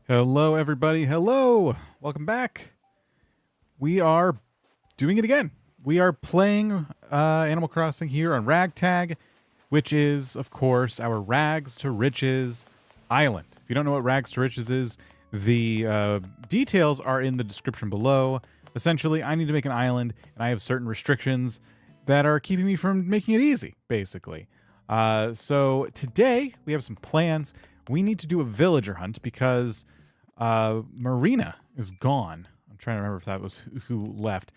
Hello, everybody. Hello. Welcome back. We are doing it again. We are playing Animal Crossing here on Ragtag, which is, of course, our Rags to Riches island. If you don't know what Rags to Riches is, the details are in the description below. Essentially, I need to make an island, and I have certain restrictions that are keeping me from making it easy, basically. So today, we have some plans. We need to do a villager hunt because Marina is gone. I'm trying to remember if that was who left.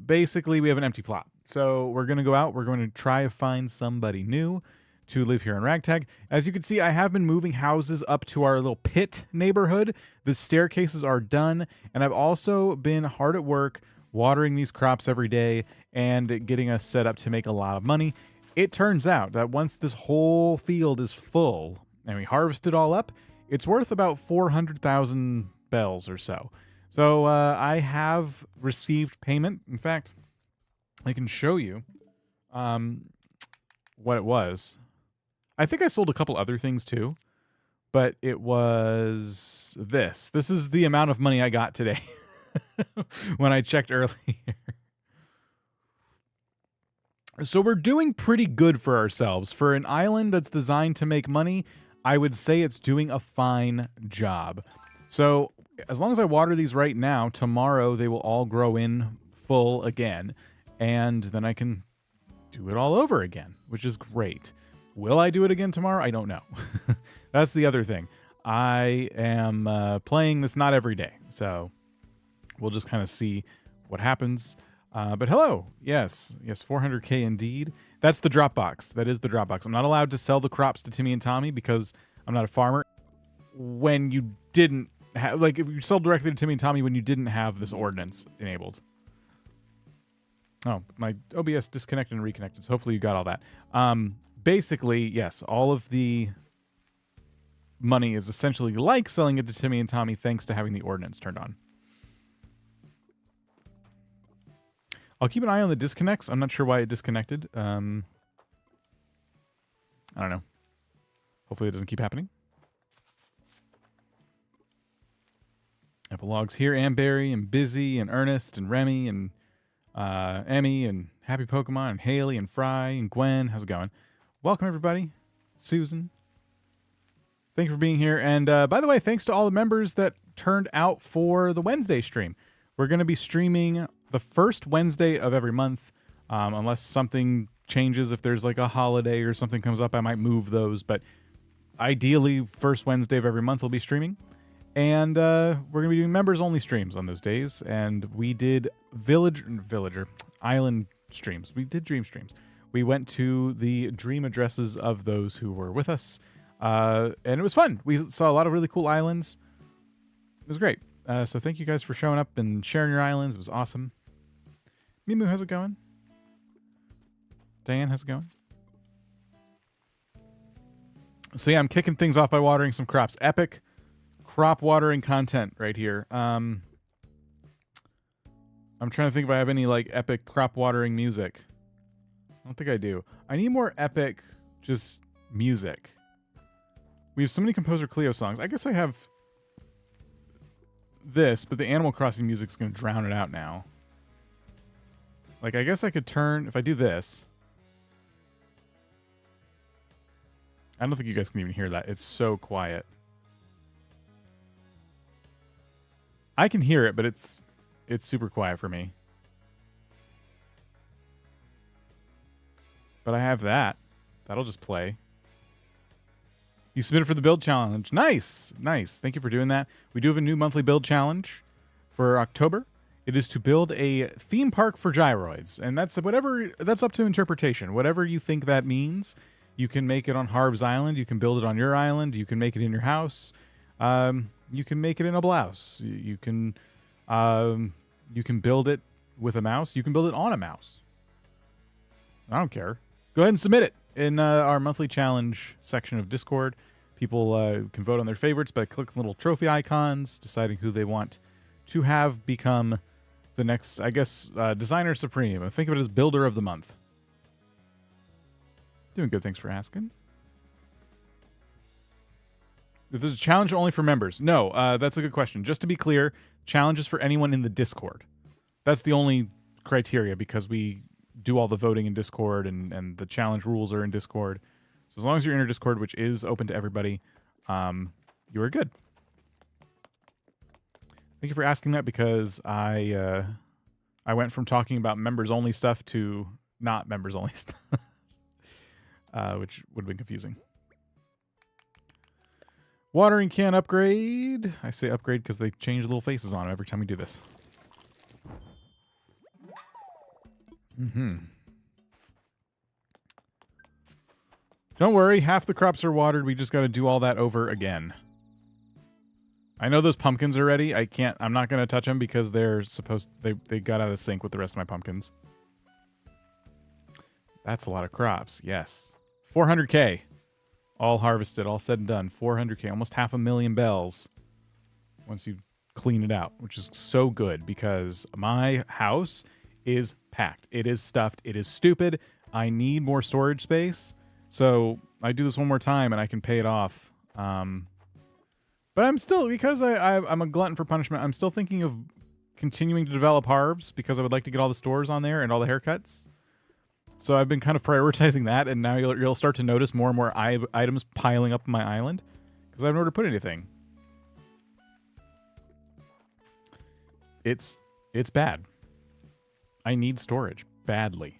Basically, we have an empty plot. So we're going to go out. We're going to try to find somebody new to live here in Ragtag. As you can see, I have been moving houses up to our little pit neighborhood. The staircases are done. And I've also been hard at work watering these crops every day and getting us set up to make a lot of money. It turns out that once this whole field is full and we harvest it all up, it's worth about 400,000 bells or so. So I have received payment. In fact, I can show you what it was. I think I sold a couple other things too, but it was this. This is the amount of money I got today when I checked earlier. So we're doing pretty good for ourselves. For an island that's designed to make money, I would say it's doing a fine job. So as long as I water these right now, tomorrow they will all grow in full again. And then I can do it all over again, which is great. Will I do it again tomorrow? I don't know. That's the other thing. I am playing this not every day. So we'll just kind of see what happens. But hello. Yes, 400K indeed. That's the Dropbox. That is the Dropbox. I'm not allowed to sell the crops to Timmy and Tommy because I'm not a farmer. When you didn't have, like, if you sell directly to Timmy and Tommy when you didn't have this ordinance enabled. Oh, my OBS disconnected and reconnected, so hopefully you got all that. Basically, yes, all of the money is essentially like selling it to Timmy and Tommy thanks to having the ordinance turned on. I'll keep an eye on the disconnects. I'm not sure why it disconnected. I don't know. Hopefully it doesn't keep happening. Epilogues here. Amberry and Busy and Ernest and Remy and Emmy and Happy Pokemon and Haley and Fry and Gwen. How's it going? Welcome, everybody. Susan. Thank you for being here. And by the way, thanks to all the members that turned out for the Wednesday stream. We're going to be streaming the first Wednesday of every month, unless something changes. If there's like a holiday or something comes up, I might move those. But ideally, first Wednesday of every month we'll be streaming. And we're going to be doing members-only streams on those days. And we did villager, island streams. We did dream streams. We went to the dream addresses of those who were with us. And it was fun. We saw a lot of really cool islands. It was great. So thank you guys for showing up and sharing your islands. It was awesome. Mimu, how's it going? Diane, how's it going? So yeah, I'm kicking things off by watering some crops. Epic crop watering content right here. I'm trying to think if I have any like epic crop watering music. I don't think I do. I need more epic just music. We have so many Composer Cleo songs. I guess I have this, but the Animal Crossing music's going to drown it out now. Like, I guess I could turn, if I do this. I don't think you guys can even hear that. It's so quiet. I can hear it, but it's super quiet for me. But I have that. That'll just play. You submitted for the build challenge. Nice. Nice. Thank you for doing that. We do have a new monthly build challenge for October. It is to build a theme park for gyroids. And that's up to interpretation. Whatever you think that means, you can make it on Harv's Island. You can build it on your island. You can make it in your house. You can make it in a blouse. You can build it with a mouse. You can build it on a mouse. I don't care. Go ahead and submit it in our monthly challenge section of Discord. People can vote on their favorites by clicking little trophy icons, deciding who they want to have become the next, I guess, Designer Supreme. I think of it as Builder of the Month. Doing good, thanks for asking. If there's a challenge only for members. No, that's a good question. Just to be clear, challenge is for anyone in the Discord. That's the only criteria because we do all the voting in Discord and the challenge rules are in Discord. So as long as you're in our Discord, which is open to everybody, you are good. Thank you for asking that because I went from talking about members only stuff to not members only stuff, which would have been confusing. Watering can upgrade. I say upgrade because they change little faces on it every time we do this. Don't worry, half the crops are watered. We just got to do all that over again. I know those pumpkins are ready. I'm not going to touch them because they're they got out of sync with the rest of my pumpkins. That's a lot of crops. Yes. 400K. All harvested, all said and done. 400K, almost 500,000 bells once you clean it out, which is so good because my house is packed. It is stuffed. It is stupid. I need more storage space. So I do this one more time and I can pay it off. But I'm still, because I'm a glutton for punishment, I'm still thinking of continuing to develop harves because I would like to get all the stores on there and all the haircuts. So I've been kind of prioritizing that, and now you'll start to notice more and more items piling up on my island because I have nowhere to put anything. It's bad. I need storage badly.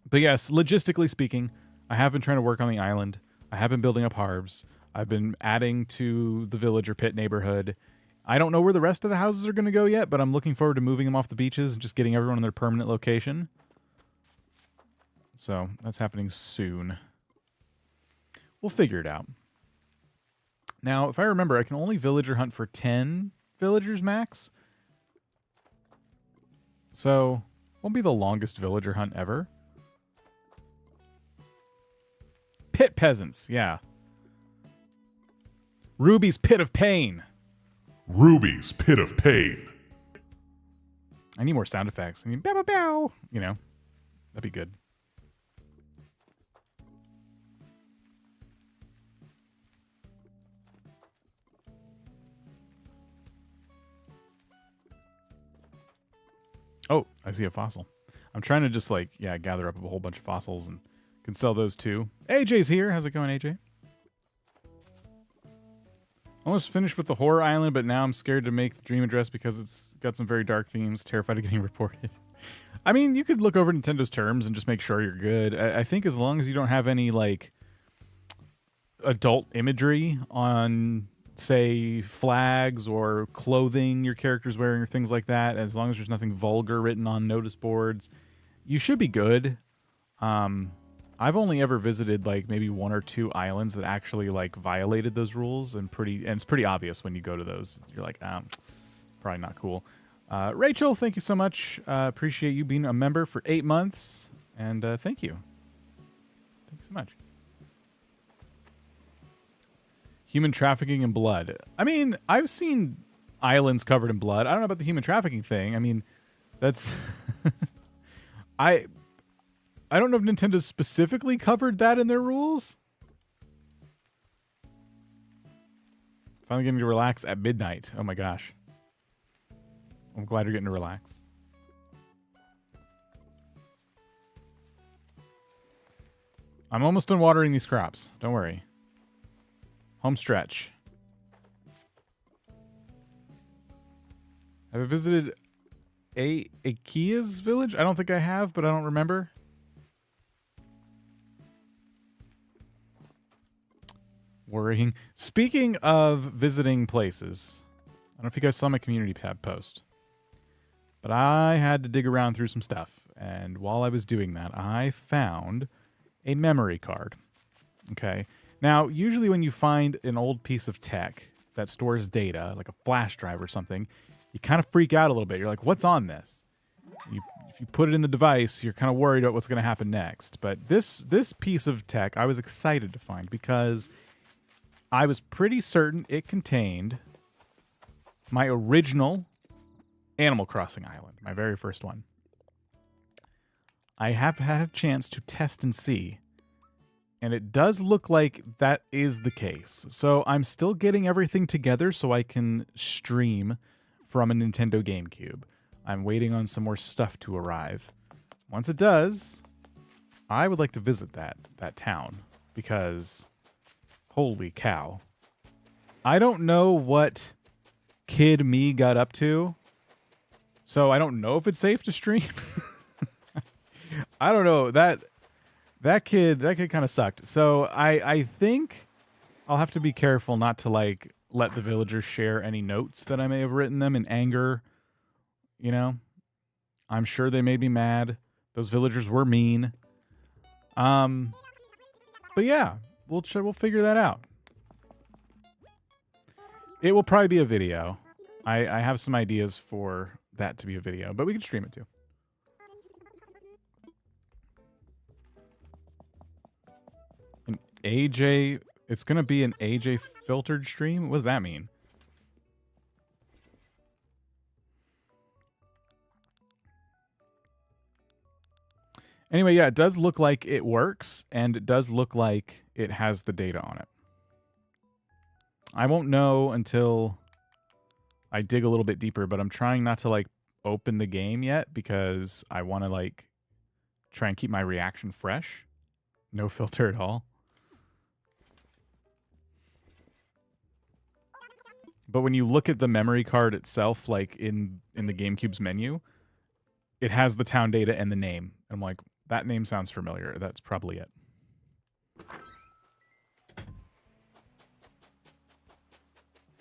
But yes, logistically speaking, I have been trying to work on the island. I have been building up harves. I've been adding to the village or pit neighborhood. I don't know where the rest of the houses are going to go yet, but I'm looking forward to moving them off the beaches and just getting everyone in their permanent location. So that's happening soon. We'll figure it out. Now, if I remember, I can only villager hunt for 10 villagers max. So, won't be the longest villager hunt ever. Pit peasants, yeah. Ruby's Pit of Pain. Ruby's Pit of Pain. I need more sound effects. I mean, bow, bow, bow. You know, that'd be good. Oh, I see a fossil. I'm trying to just gather up a whole bunch of fossils and can sell those too. AJ's here. How's it going, AJ? Almost finished with the horror island, but now I'm scared to make the dream address because it's got some very dark themes. Terrified of getting reported. I mean, you could look over Nintendo's terms and just make sure you're good. I think as long as you don't have any, adult imagery on, say, flags or clothing your character's wearing or things like that, as long as there's nothing vulgar written on notice boards, you should be good. I've only ever visited maybe 1 or 2 islands that actually violated those rules, and it's pretty obvious when you go to those. You're like, probably not cool. Rachel, thank you so much. Appreciate you being a member for 8 months, and thank you. Thank you so much. Human trafficking and blood. I mean, I've seen islands covered in blood. I don't know about the human trafficking thing. I mean, that's I don't know if Nintendo specifically covered that in their rules. Finally getting to relax at midnight. Oh my gosh. I'm glad you're getting to relax. I'm almost done watering these crops. Don't worry. Home stretch. Have I visited Akia's village? I don't think I have, but I don't remember. Worrying. Speaking of visiting places, I don't know if you guys saw my community tab post, but I had to dig around through some stuff. And while I was doing that, I found a memory card. Okay. Now, usually when you find an old piece of tech that stores data, like a flash drive or something, you kind of freak out a little bit. You're like, what's on this? If you put it in the device, you're kind of worried about what's going to happen next. But this piece of tech I was excited to find because I was pretty certain it contained my original Animal Crossing island, my very first one. I have had a chance to test and see And it does look like that is the case. So I'm still getting everything together so I can stream from a Nintendo GameCube. I'm waiting on some more stuff to arrive. Once it does, I would like to visit that town because holy cow. I don't know what kid me got up to. So I don't know if it's safe to stream. I don't know. That kid kind of sucked. So I think I'll have to be careful not to like let the villagers share any notes that I may have written them in anger. You know, I'm sure they made me mad. Those villagers were mean. But yeah, we'll figure that out. It will probably be a video. I have some ideas for that to be a video, but we can stream it too. An AJ, it's going to be an AJ filtered stream? What does that mean? Anyway, yeah, it does look like it works, and it does look like it has the data on it. I won't know until I dig a little bit deeper, but I'm trying not to like open the game yet because I want to like try and keep my reaction fresh. No filter at all. But when you look at the memory card itself, like in the GameCube's menu, it has the town data and the name. I'm like, that name sounds familiar. That's probably it.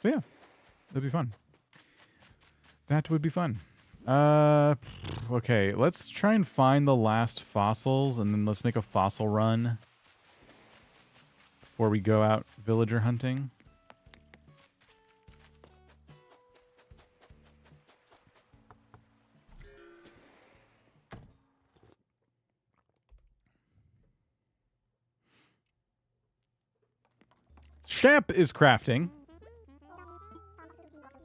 So yeah, that'd be fun. That would be fun. Okay, let's try and find the last fossils, and then let's make a fossil run before we go out villager hunting. Shep is crafting.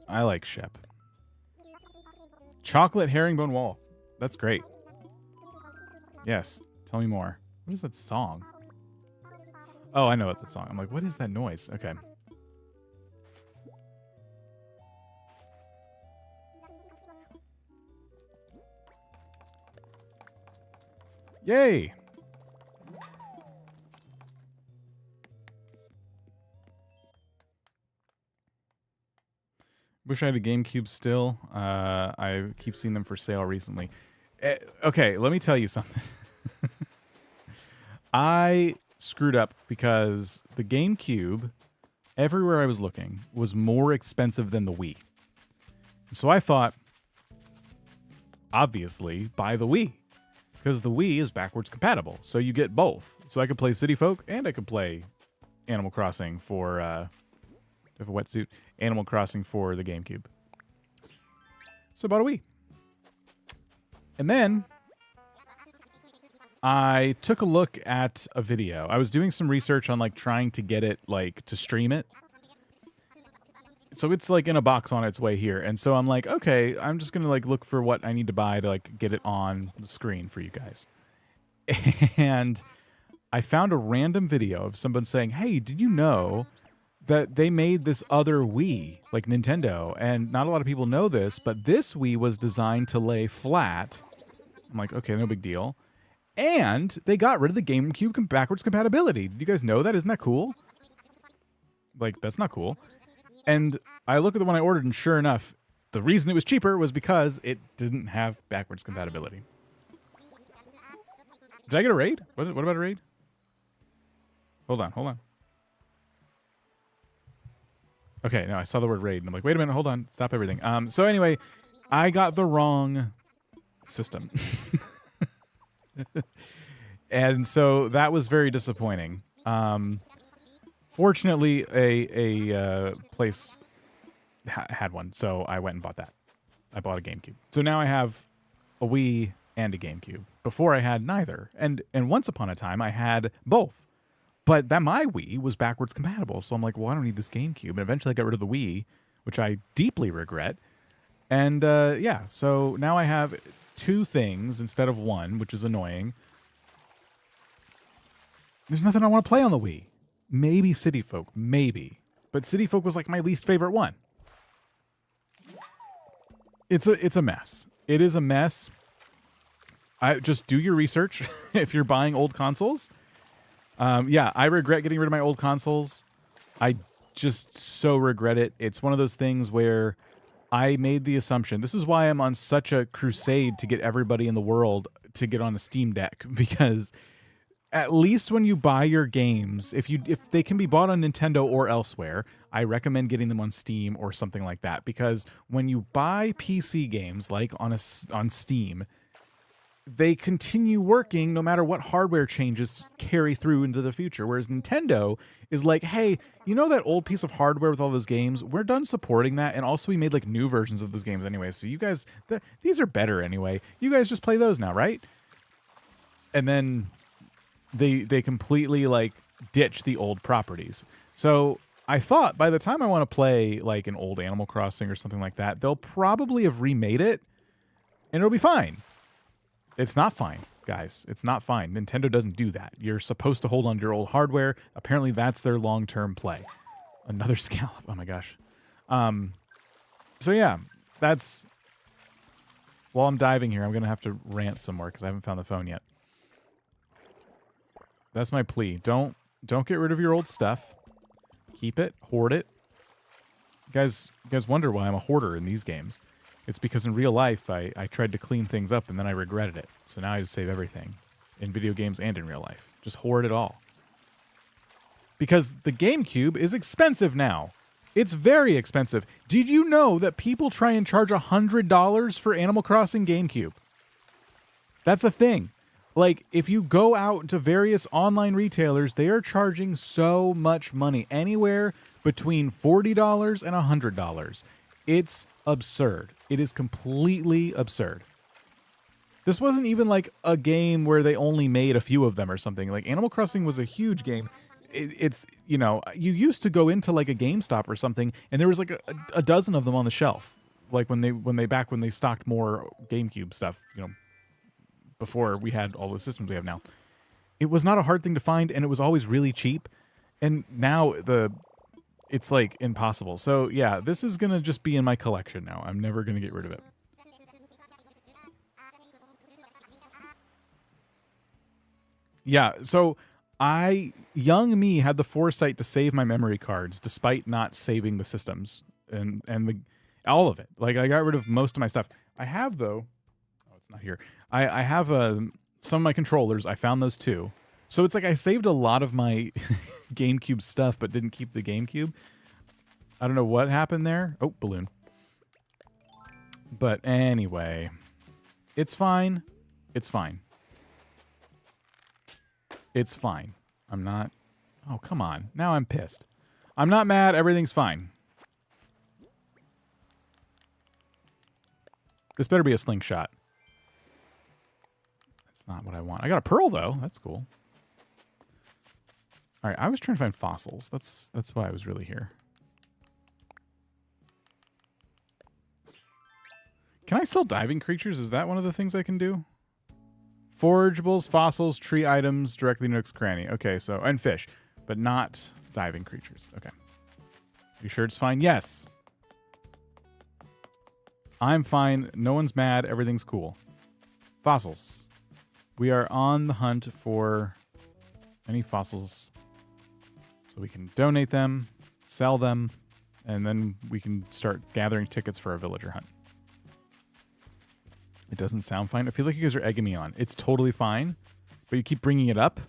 I like Shep. Chocolate herringbone wall. That's great. Yes. Tell me more. What is that song? Oh, I know what the song. I'm like, what is that noise? Okay. Yay! Wish I had a GameCube still. I keep seeing them for sale recently. Okay, let me tell you something. I screwed up because the GameCube, everywhere I was looking, was more expensive than the Wii. So I thought, obviously, buy the Wii. Because the Wii is backwards compatible. So you get both. So I could play City Folk and I could play Animal Crossing for... have a wetsuit. Animal Crossing for the GameCube. So I bought a Wii. And then I took a look at a video. I was doing some research on like trying to get it like to stream it. So it's like in a box on its way here. And so I'm like, okay, I'm just going to like look for what I need to buy to like get it on the screen for you guys. And I found a random video of someone saying, hey, did you know that they made this other Wii, like Nintendo, and not a lot of people know this, but this Wii was designed to lay flat. I'm like, okay, no big deal. And they got rid of the GameCube backwards compatibility. Did you guys know that? Isn't that cool? Like, that's not cool. And I look at the one I ordered, and sure enough, the reason it was cheaper was because it didn't have backwards compatibility. Did I get a raid? What about a raid? Hold on. Okay, no, I saw the word raid, and I'm like, wait a minute, hold on, stop everything. So anyway, I got the wrong system. And so that was very disappointing. Fortunately, a place had one, so I went and bought that. I bought a GameCube. So now I have a Wii and a GameCube. Before I had neither. And once upon a time, I had both. But my Wii was backwards compatible, so I'm like, well, I don't need this GameCube. And eventually I got rid of the Wii, which I deeply regret. And yeah, so now I have two things instead of one, which is annoying. There's nothing I want to play on the Wii. Maybe City Folk, maybe. But City Folk was like my least favorite one. It's a mess. It is a mess. I just do your research if you're buying old consoles. Yeah, I regret getting rid of my old consoles. I just so regret it. It's one of those things where I made the assumption. This is why I'm on such a crusade to get everybody in the world to get on a Steam Deck, because at least when you buy your games, if they can be bought on Nintendo or elsewhere, I recommend getting them on Steam or something like that, because when you buy PC games like on Steam, they continue working no matter what hardware changes carry through into the future. Whereas Nintendo is like, hey, you know that old piece of hardware with all those games? We're done supporting that. And also we made like new versions of those games anyway. So you guys, these are better anyway. You guys just play those now, right? And then they completely like ditch the old properties. So I thought by the time I want to play like an old Animal Crossing or something like that, they'll probably have remade it and it'll be fine. It's not fine, guys. It's not fine. Nintendo doesn't do that. You're supposed to hold on to your old hardware. Apparently, that's their long-term play. Another scallop. Oh, my gosh. So, yeah. That's... While I'm diving here, I'm going to have to rant some more because I haven't found the phone yet. That's my plea. Don't get rid of your old stuff. Keep it. Hoard it. You guys wonder why I'm a hoarder in these games. It's because in real life, I tried to clean things up and then I regretted it. So now I just save everything in video games and in real life. Just hoard it all. Because the GameCube is expensive now. It's very expensive. Did you know that people try and charge $100 for Animal Crossing GameCube? That's a thing. Like, if you go out to various online retailers, they are charging so much money. Anywhere between $40 and $100. It's absurd. It is completely absurd. This wasn't even like a game where they only made a few of them or something. Like Animal Crossing was a huge game. It's, you know, you used to go into like a GameStop or something and there was like a dozen of them on the shelf. Like when they stocked more GameCube stuff, you know, before we had all the systems we have now. It was not a hard thing to find and it was always really cheap. And now it's like impossible. So yeah, this is going to just be in my collection now. I'm never going to get rid of it. Yeah, so young me had the foresight to save my memory cards despite not saving the systems and all of it. Like I got rid of most of my stuff. I have though. Oh, it's not here. I have some of my controllers. I found those too. So it's like I saved a lot of my GameCube stuff, but didn't keep the GameCube. I don't know what happened there. Oh, balloon. But anyway, it's fine. It's fine. It's fine. I'm not... Oh, come on. Now I'm pissed. I'm not mad. Everything's fine. This better be a slingshot. That's not what I want. I got a pearl, though. That's cool. All right, I was trying to find fossils. That's why I was really here. Can I sell diving creatures? Is that one of the things I can do? Forageables, fossils, tree items, directly Nook's Cranny. Okay, so, and fish, but not diving creatures. Okay. You sure it's fine? Yes. I'm fine. No one's mad. Everything's cool. Fossils. We are on the hunt for any fossils so we can donate them, sell them, and then we can start gathering tickets for a villager hunt. It doesn't sound fine. I feel like you guys are egging me on. It's totally fine, but you keep bringing it up,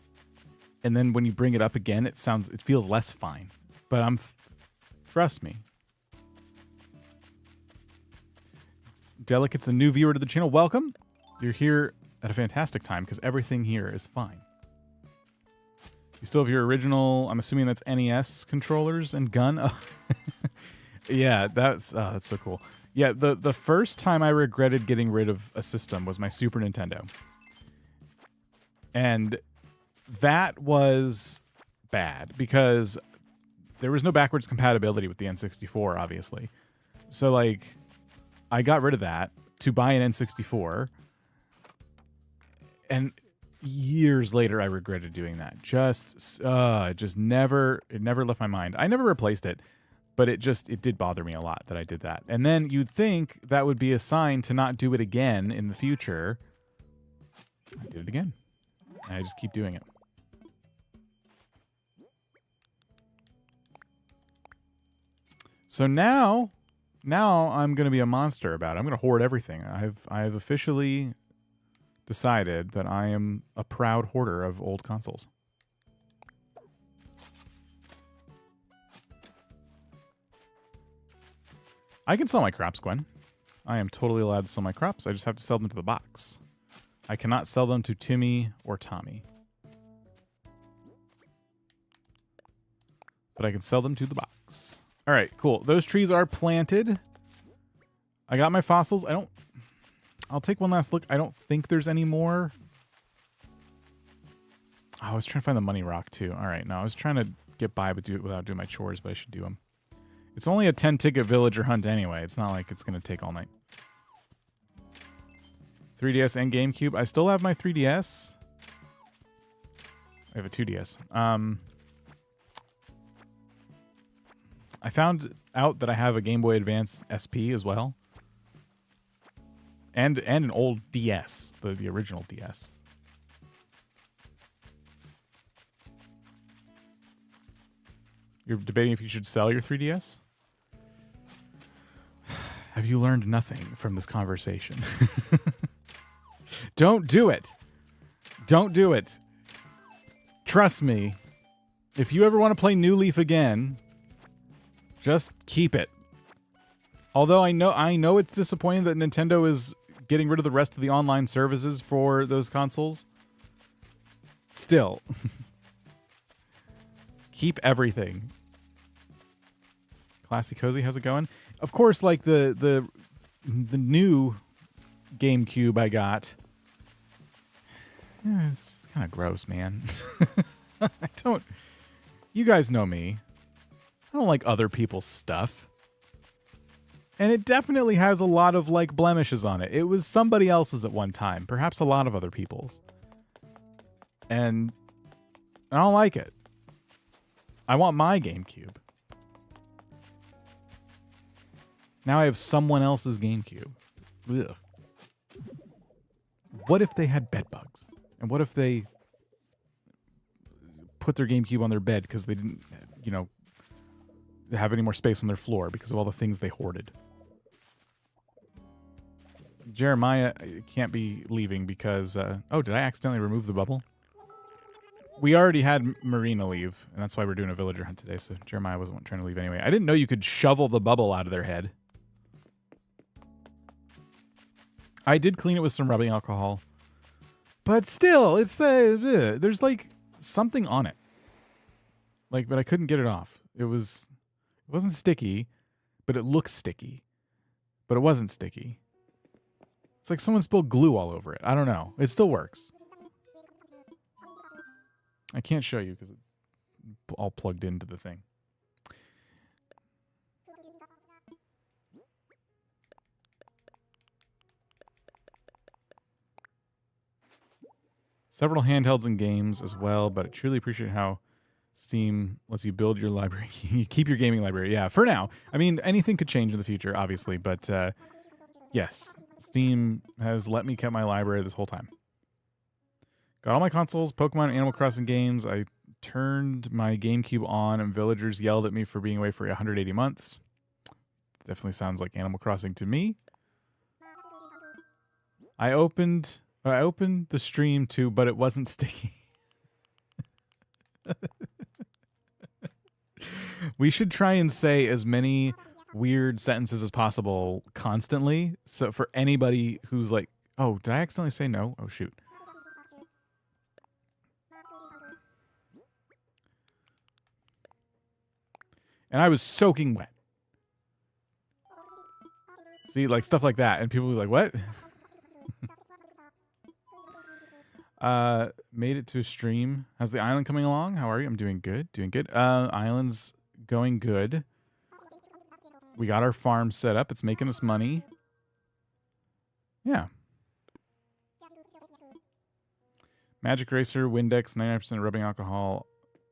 and then when you bring it up again, it feels less fine. But trust me. Delicate's a new viewer to the channel. Welcome. You're here at a fantastic time because everything here is fine. You still have your original, I'm assuming that's NES controllers and gun. Oh. Yeah, that's so cool. Yeah, the first time I regretted getting rid of a system was my Super Nintendo. And that was bad because there was no backwards compatibility with the N64, obviously. So, like, I got rid of that to buy an N64. And years later, I regretted doing that. It never left my mind. I never replaced it, but it did bother me a lot that I did that. And then you'd think that would be a sign to not do it again in the future. I did it again. I just keep doing it. So now I'm going to be a monster about it. I'm going to hoard everything. I have officially decided that I am a proud hoarder of old consoles. I can sell my crops, Gwen. I am totally allowed to sell my crops. I just have to sell them to the box. I cannot sell them to Timmy or Tommy. But I can sell them to the box. All right, cool. Those trees are planted. I got my fossils. I'll take one last look. I don't think there's any more. Oh, I was trying to find the money rock too. All right, no, I was trying to get by without doing my chores, but I should do them. It's only a 10-ticket villager hunt anyway. It's not like it's going to take all night. 3DS and GameCube. I still have my 3DS. I have a 2DS. I found out that I have a Game Boy Advance SP as well. And an old DS, the original DS. You're debating if you should sell your 3DS? Have you learned nothing from this conversation? Don't do it. Don't do it. Trust me. If you ever want to play New Leaf again, just keep it. Although I know it's disappointing that Nintendo is getting rid of the rest of the online services for those consoles. Still. Keep everything. Classy Cozy, how's it going? Of course, like the new GameCube I got. Yeah, it's kind of gross, man. You guys know me. I don't like other people's stuff. And it definitely has a lot of, like, blemishes on it. It was somebody else's at one time. Perhaps a lot of other people's. And I don't like it. I want my GameCube. Now I have someone else's GameCube. Ugh. What if they had bed bugs? And what if they put their GameCube on their bed because they didn't, have any more space on their floor because of all the things they hoarded? Jeremiah can't be leaving because... oh, did I accidentally remove the bubble? We already had Marina leave, and that's why we're doing a villager hunt today, so Jeremiah wasn't trying to leave anyway. I didn't know you could shovel the bubble out of their head. I did clean it with some rubbing alcohol. But still, it's there's like something on it. Like, but I couldn't get it off. It wasn't sticky, but it looks sticky. But it wasn't sticky. It's like someone spilled glue all over it. I don't know. It still works. I can't show you because it's all plugged into the thing. Several handhelds and games as well, but I truly appreciate how Steam lets you build your library. You keep your gaming library. Yeah, for now. I mean, anything could change in the future, obviously, but yes, Steam has let me keep my library this whole time. Got all my consoles, Pokemon and Animal Crossing games. I turned my GameCube on and villagers yelled at me for being away for 180 months. Definitely sounds like Animal Crossing to me. I opened the stream too, but it wasn't sticky. We should try and say as many weird sentences as possible constantly. So for anybody who's like, oh, did I accidentally say no? Oh, shoot. And I was soaking wet. See, like stuff like that. And people will be like, what? Made it to a stream. How's the island coming along? How are you? I'm doing good. Doing good. Island's going good. We got our farm set up. It's making us money. Yeah. Magic Eraser, Windex, 99% rubbing alcohol,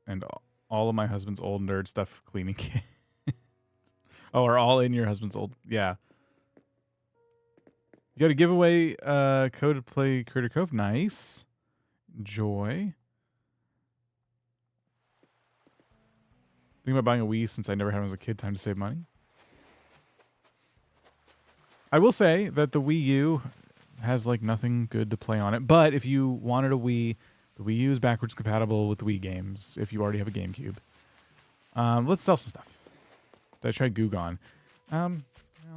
and all of my husband's old nerd stuff cleaning kit. Oh, are all in your husband's old... Yeah. You got a giveaway code to play Critter Cove. Nice. Enjoy. Thinking about buying a Wii since I never had one as a kid. Time to save money. I will say that the Wii U has like nothing good to play on it. But if you wanted a Wii, the Wii U is backwards compatible with the Wii games if you already have a GameCube. Let's sell some stuff. Did I try Gugon? No,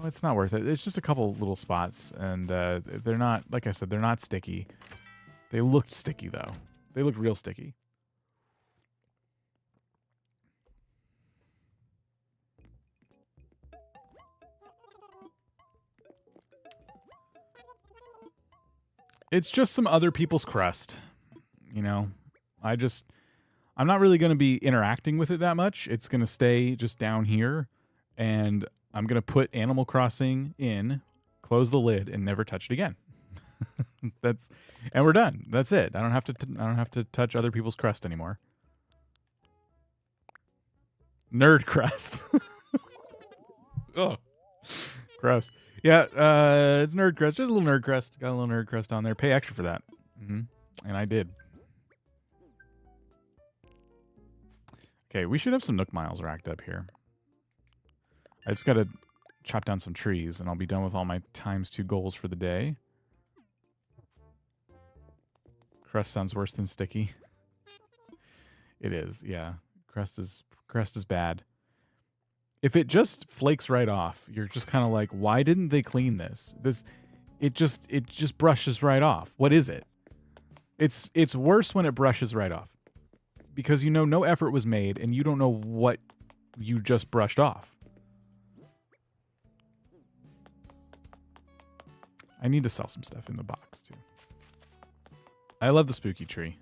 it's not worth it. It's just a couple little spots, and they're not, like I said, they're not sticky. They looked sticky, though. They looked real sticky. It's just some other people's crust, you know? I'm not really going to be interacting with it that much. It's going to stay just down here, and I'm going to put Animal Crossing in, close the lid, and never touch it again. And we're done. That's it. I don't have to touch other people's crust anymore. Nerd crust. Oh, gross. Yeah, it's nerd crust. Just a little nerd crust. Got a little nerd crust on there. Pay extra for that. And I did. Okay, we should have some Nook Miles racked up here. I just got to chop down some trees, and I'll be done with all my ×2 goals for the day. Crust sounds worse than sticky. It is, yeah. Crust is bad. If it just flakes right off, you're just kind of like, why didn't they clean this? It just brushes right off. What is it? It's worse when it brushes right off. Because you know no effort was made, and you don't know what you just brushed off. I need to sell some stuff in the box, too. I love the spooky tree.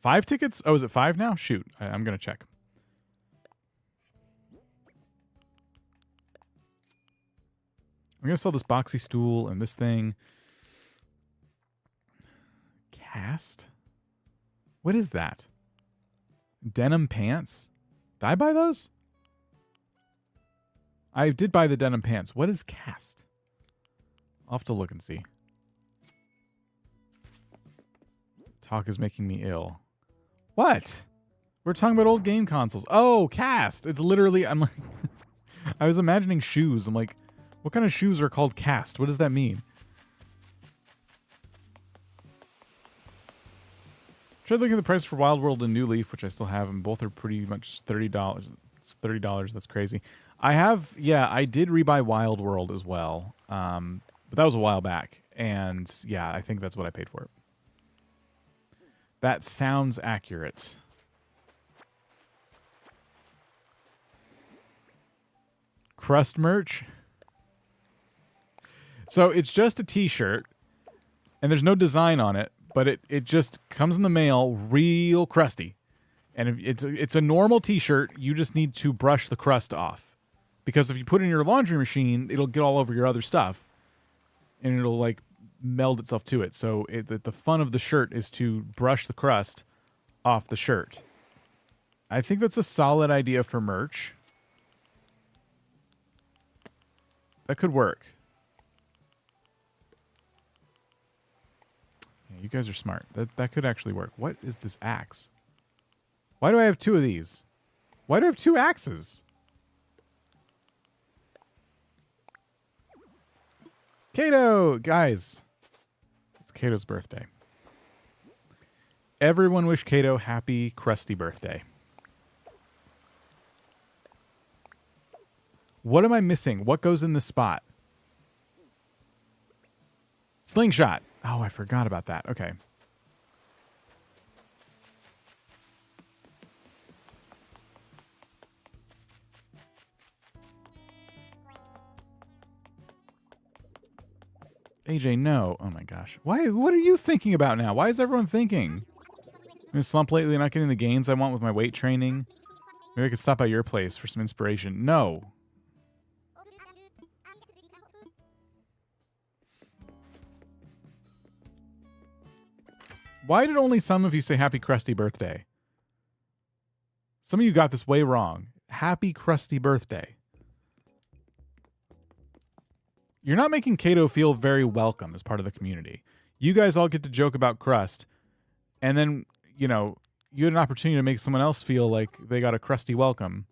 5 tickets? Oh, is it 5 now? Shoot, I'm going to check. I'm going to sell this boxy stool and this thing. Cast? What is that? Denim pants? Did I buy those? I did buy the denim pants. What is cast? I'll have to look and see. Talk is making me ill. What? We're talking about old game consoles. Oh, cast. It's literally, I'm like, I was imagining shoes. I'm like, what kind of shoes are called cast? What does that mean? Tried looking at the price for Wild World and New Leaf, which I still have, and both are pretty much $30. It's $30. That's crazy. I did rebuy Wild World as well, but that was a while back, and yeah, I think that's what I paid for it. That sounds accurate. Crust merch. So it's just a t-shirt, and there's no design on it, but it just comes in the mail real crusty. And if it's a normal t-shirt, you just need to brush the crust off. Because if you put it in your laundry machine, it'll get all over your other stuff. And it'll like meld itself to it. So the fun of the shirt is to brush the crust off the shirt. I think that's a solid idea for merch. That could work. Yeah, you guys are smart. That could actually work. What is this axe? Why do I have 2 of these? Why do I have 2 axes? Kato! Guys, it's Kato's birthday. Everyone wish Kato happy, crusty birthday. What am I missing? What goes in this spot? Slingshot. Oh, I forgot about that. Okay. AJ, no. Oh my gosh. Why? What are you thinking about now? Why is everyone thinking? I'm gonna slump lately, not getting the gains I want with my weight training. Maybe I could stop by your place for some inspiration. No. Why did only some of you say happy crusty birthday? Some of you got this way wrong. Happy crusty birthday. You're not making Kato feel very welcome as part of the community. You guys all get to joke about crust, and then, you know, you had an opportunity to make someone else feel like they got a crusty welcome,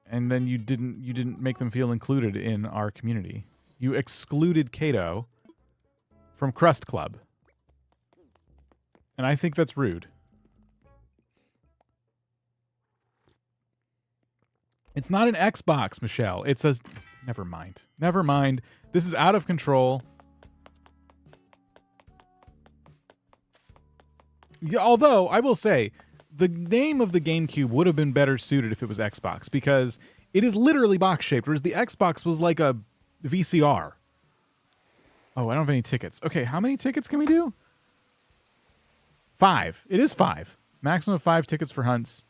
and then you didn't make them feel included in our community. You excluded Kato from Crust Club. And I think that's rude. It's not an Xbox, Michelle. It says... Never mind. Never mind. This is out of control. Yeah, although, I will say, the name of the GameCube would have been better suited if it was Xbox, because it is literally box-shaped, whereas the Xbox was like a VCR. Oh, I don't have any tickets. Okay, how many tickets can we do? 5. It is 5. Maximum of 5 tickets for hunts.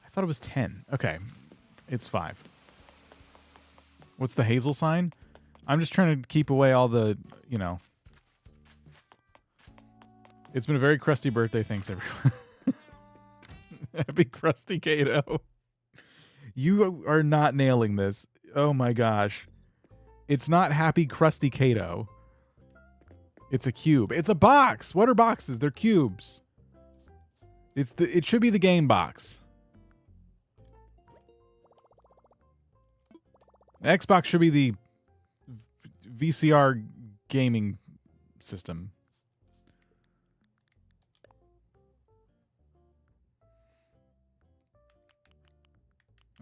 I thought it was 10. Okay, it's 5. What's the hazel sign? I'm just trying to keep away all the, you know. It's been a very crusty birthday. Thanks, everyone. Happy crusty Kato. You are not nailing this. Oh my gosh. It's not happy crusty Kato. It's a cube. It's a box. What are boxes? They're cubes. It should be the game box. Xbox should be the VCR gaming system.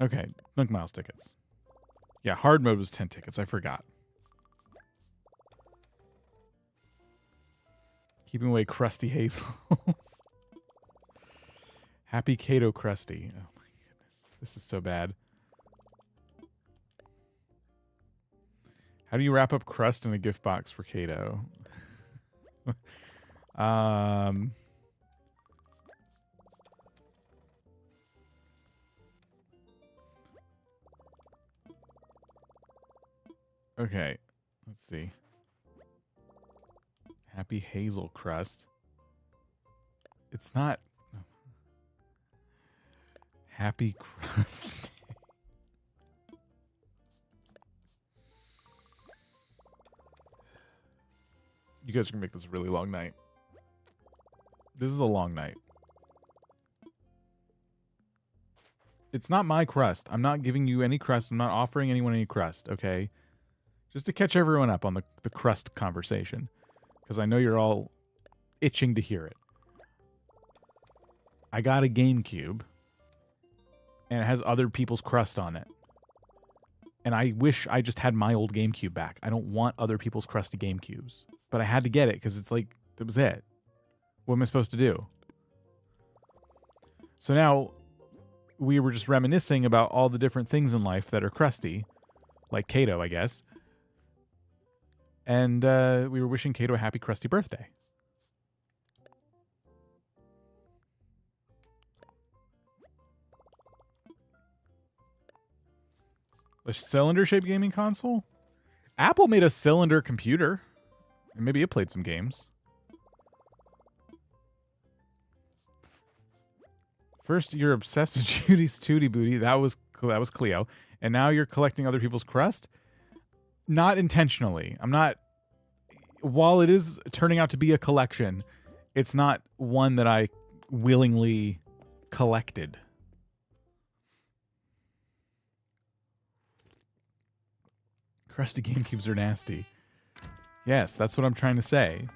Okay, Nook Miles tickets. Yeah, hard mode was 10 tickets. I forgot. Keeping away crusty hazels. Happy Kato crusty. Oh my goodness. This is so bad. How do you wrap up crust in a gift box for Kato? Okay, let's see. Happy hazel crust. It's not... Happy crust. You guys are going to make this a really long night. This is a long night. It's not my crust. I'm not giving you any crust. I'm not offering anyone any crust, okay? Just to catch everyone up on the crust conversation. Because I know you're all itching to hear it. I got a GameCube. And it has other people's crust on it. And I wish I just had my old GameCube back. I don't want other people's crusty GameCubes. But I had to get it because it's like, that was it. What am I supposed to do? So now, we were just reminiscing about all the different things in life that are crusty. Like Kato, I guess. And we were wishing Kato a happy crusty birthday. A cylinder-shaped gaming console? Apple made a cylinder computer. And maybe it played some games. First, you're obsessed with Judy's Tootie Booty. That was Cleo. And now you're collecting other people's crust? Not intentionally. I'm not... While it is turning out to be a collection, it's not one that I willingly collected. Crusty GameCubes are nasty. Yes, that's what I'm trying to say.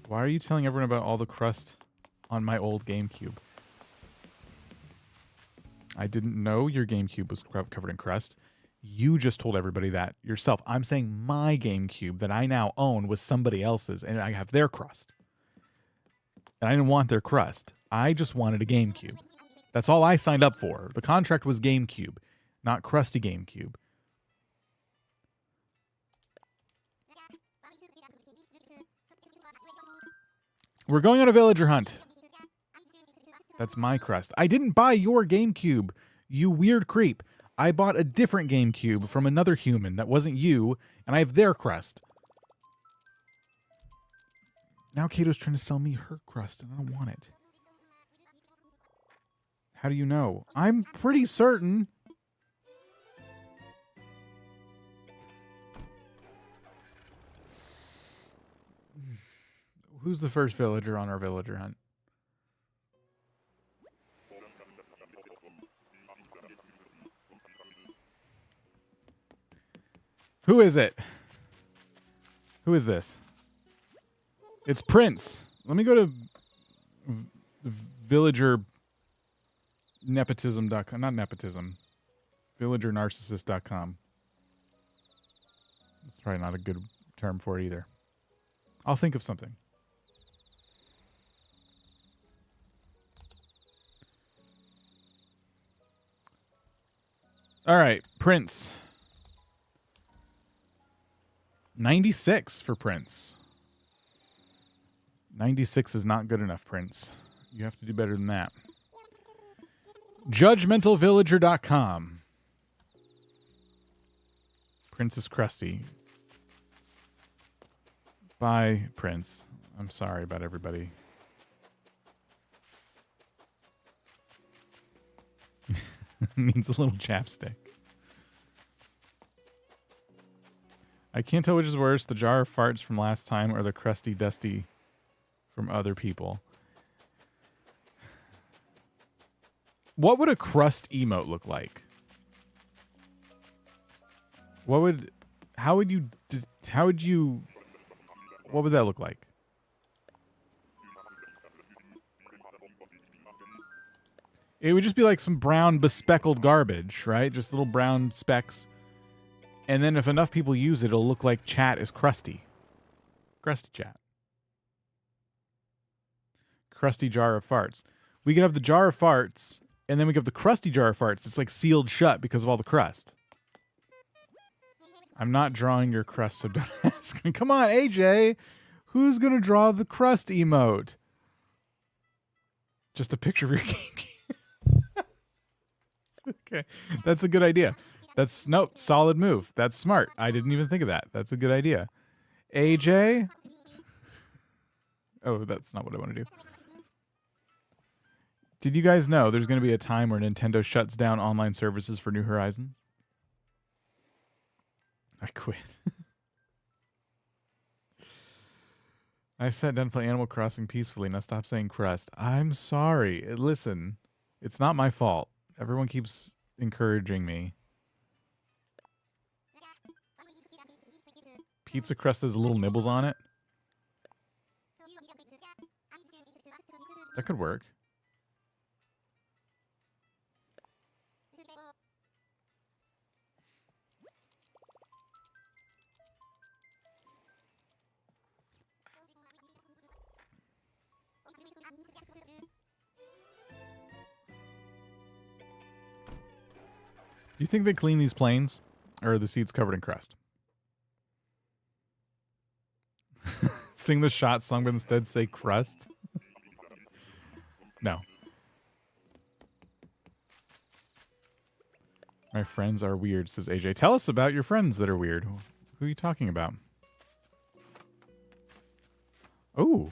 Why are you telling everyone about all the crust on my old GameCube? I didn't know your GameCube was covered in crust. You just told everybody that yourself. I'm saying my GameCube that I now own was somebody else's, and I have their crust. And I didn't want their crust. I just wanted a GameCube. That's all I signed up for. The contract was GameCube, not crusty GameCube. We're going on a villager hunt. That's my crust. I didn't buy your GameCube, you weird creep. I bought a different GameCube from another human that wasn't you, and I have their crust. Now Kato's trying to sell me her crust, and I don't want it. How do you know? I'm pretty certain. Who's the first villager on our villager hunt? Who is it? Who is this? It's Prince. Let me go to villager nepotism.com. Not nepotism. Villagernarcissist.com. That's probably not a good term for it either. I'll think of something. All right, Prince. 96 for Prince. 96 is not good enough, Prince. You have to do better than that. Judgmentalvillager.com. Princess Krusty. Bye, Prince. I'm sorry about everybody. Needs a little chapstick. I can't tell which is worse, the jar of farts from last time or the crusty dusty from other people. What would a crust emote look like? What would that look like? It would just be like some brown bespeckled garbage, right? Just little brown specks. And then if enough people use it, it'll look like chat is crusty. Crusty chat. Crusty jar of farts. We could have the jar of farts, and then we could have the crusty jar of farts. It's like sealed shut because of all the crust. I'm not drawing your crust, so don't ask me. Come on, AJ. Who's going to draw the crust emote? Just a picture of your GameCube. Okay, that's a good idea. Nope, solid move. That's smart. I didn't even think of that. That's a good idea. AJ? Oh, that's not what I want to do. Did you guys know there's going to be a time where Nintendo shuts down online services for New Horizons? I quit. I sat down to play Animal Crossing peacefully. Now stop saying crust. I'm sorry. Listen, it's not my fault. Everyone keeps encouraging me. Pizza crust has little nibbles on it. That could work. Do you think they clean these planes? Or are the seats covered in crust? Sing the shot song, but instead say crust? No. My friends are weird, says AJ. Tell us about your friends that are weird. Who are you talking about? Oh.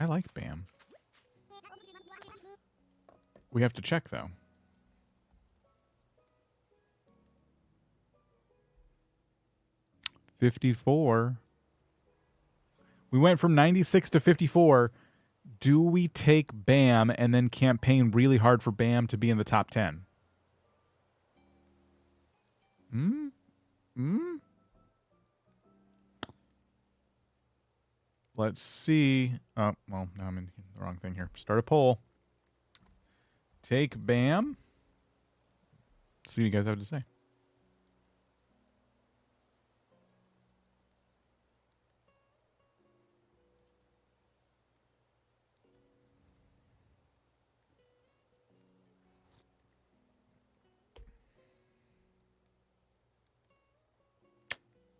I like Bam. We have to check, though. $54. We went from 96 to 54. Do we take Bam and then campaign really hard for Bam to be in the top 10? Let's see. Oh, well, now I'm in the wrong thing here. Start a poll. Take Bam. See what you guys have to say.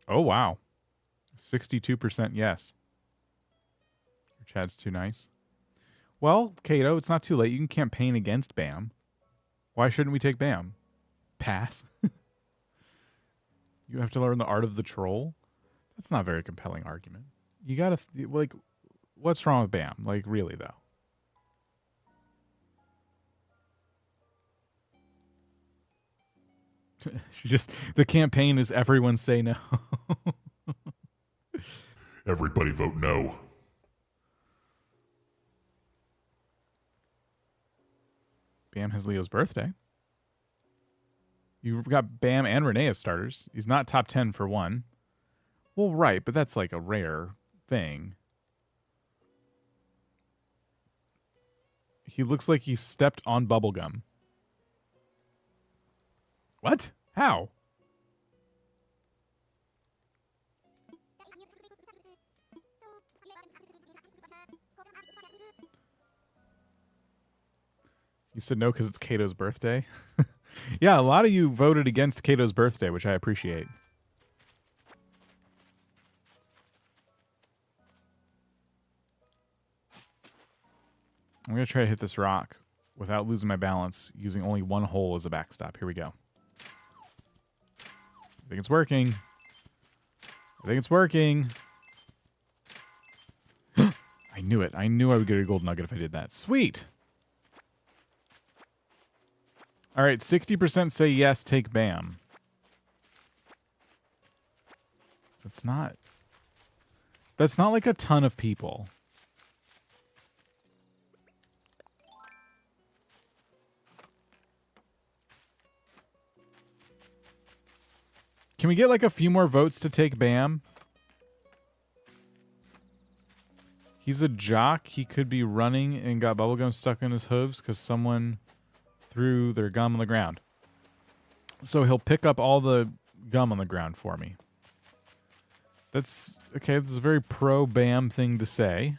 Oh, wow. 62% yes. Your chat's too nice. Well, Kato, it's not too late. You can campaign against Bam. Why shouldn't we take Bam? Pass. You have to learn the art of the troll? That's not a very compelling argument. You gotta, like, what's wrong with Bam? Like, really, though? She just, the campaign is everyone say no. Everybody vote no. Bam has Leo's birthday. You've got Bam and Renee as starters. He's not top 10 for one. Well, right, but that's like a rare thing. He looks like he stepped on bubblegum. What? How? You said no because it's Kato's birthday? Yeah, a lot of you voted against Kato's birthday, which I appreciate. I'm going to try to hit this rock without losing my balance, using only one hole as a backstop. Here we go. I think it's working. I think it's working. I knew it. I knew I would get a gold nugget if I did that. Sweet. All right, 60% say yes, take Bam. That's not like a ton of people. Can we get like a few more votes to take Bam? He's a jock. He could be running and got bubblegum stuck in his hooves because someone threw their gum on the ground. So he'll pick up all the gum on the ground for me. That's okay. That's a very pro-Bam thing to say.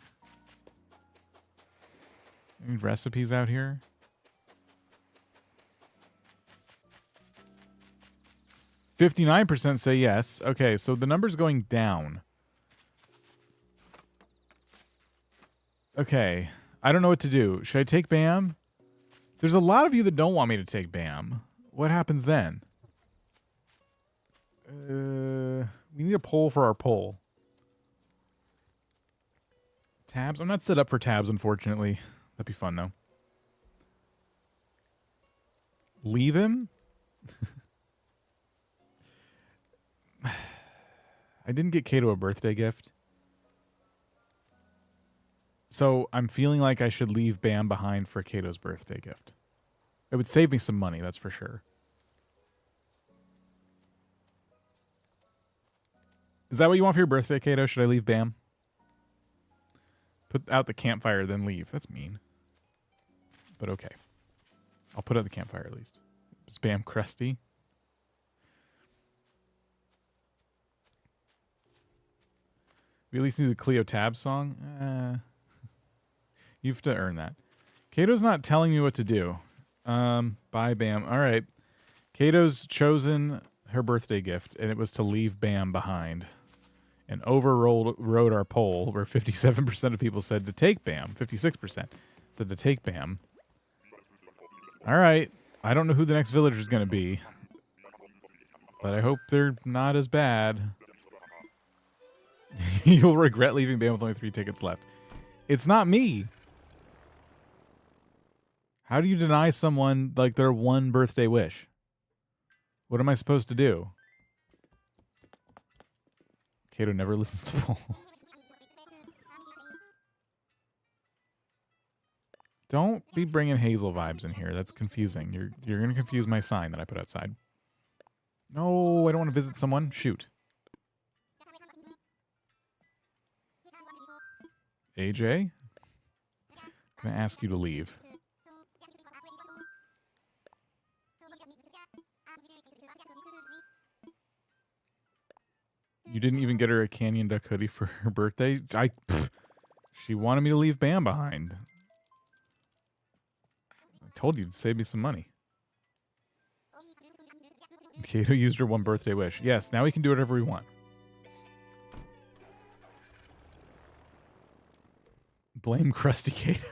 Any recipes out here? %59% say yes. Okay, so the number's going down. Okay, I don't know what to do. Should I take Bam? There's a lot of you that don't want me to take Bam. What happens then? We need a poll for our poll. Tabs? I'm not set up for tabs, unfortunately. That'd be fun, though. Leave him? I didn't get Kato a birthday gift. So I'm feeling like I should leave Bam behind for Kato's birthday gift. It would save me some money, that's for sure. Is that what you want for your birthday, Kato? Should I leave Bam? Put out the campfire, then leave. That's mean. But okay. I'll put out the campfire at least. Is Bam crusty? We at least need the Cleo Tab song? You have to earn that. Kato's not telling me what to do. Bye, Bam. All right. Kato's chosen her birthday gift, and it was to leave Bam behind. And overrode our poll, where 57% of people said to take Bam. 56% said to take Bam. All right. I don't know who the next villager is going to be, but I hope they're not as bad. You'll regret leaving Bam with only 3 tickets left. It's not me. How do you deny someone like their one birthday wish? What am I supposed to do? Kato never listens to polls. Don't be bringing Hazel vibes in here. That's confusing. You're going to confuse my sign that I put outside. No, I don't want to visit someone. Shoot. AJ? I'm going to ask you to leave. You didn't even get her a CanyonDuck hoodie for her birthday? She wanted me to leave Bam behind. I told you to save me some money. Kato used her one birthday wish. Yes, now we can do whatever we want. Blame Krusty Kato.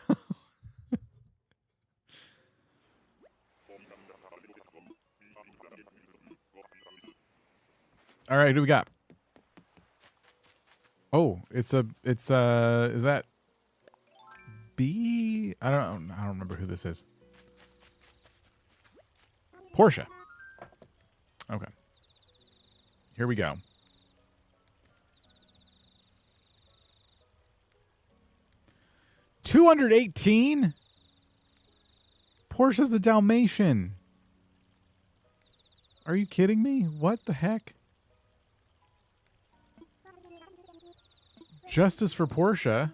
All right, who do we got? Oh, is that B? I don't remember who this is. Porsche. Okay. Here we go. $218? Porsche's a Dalmatian. Are you kidding me? What the heck? Justice for Porsche?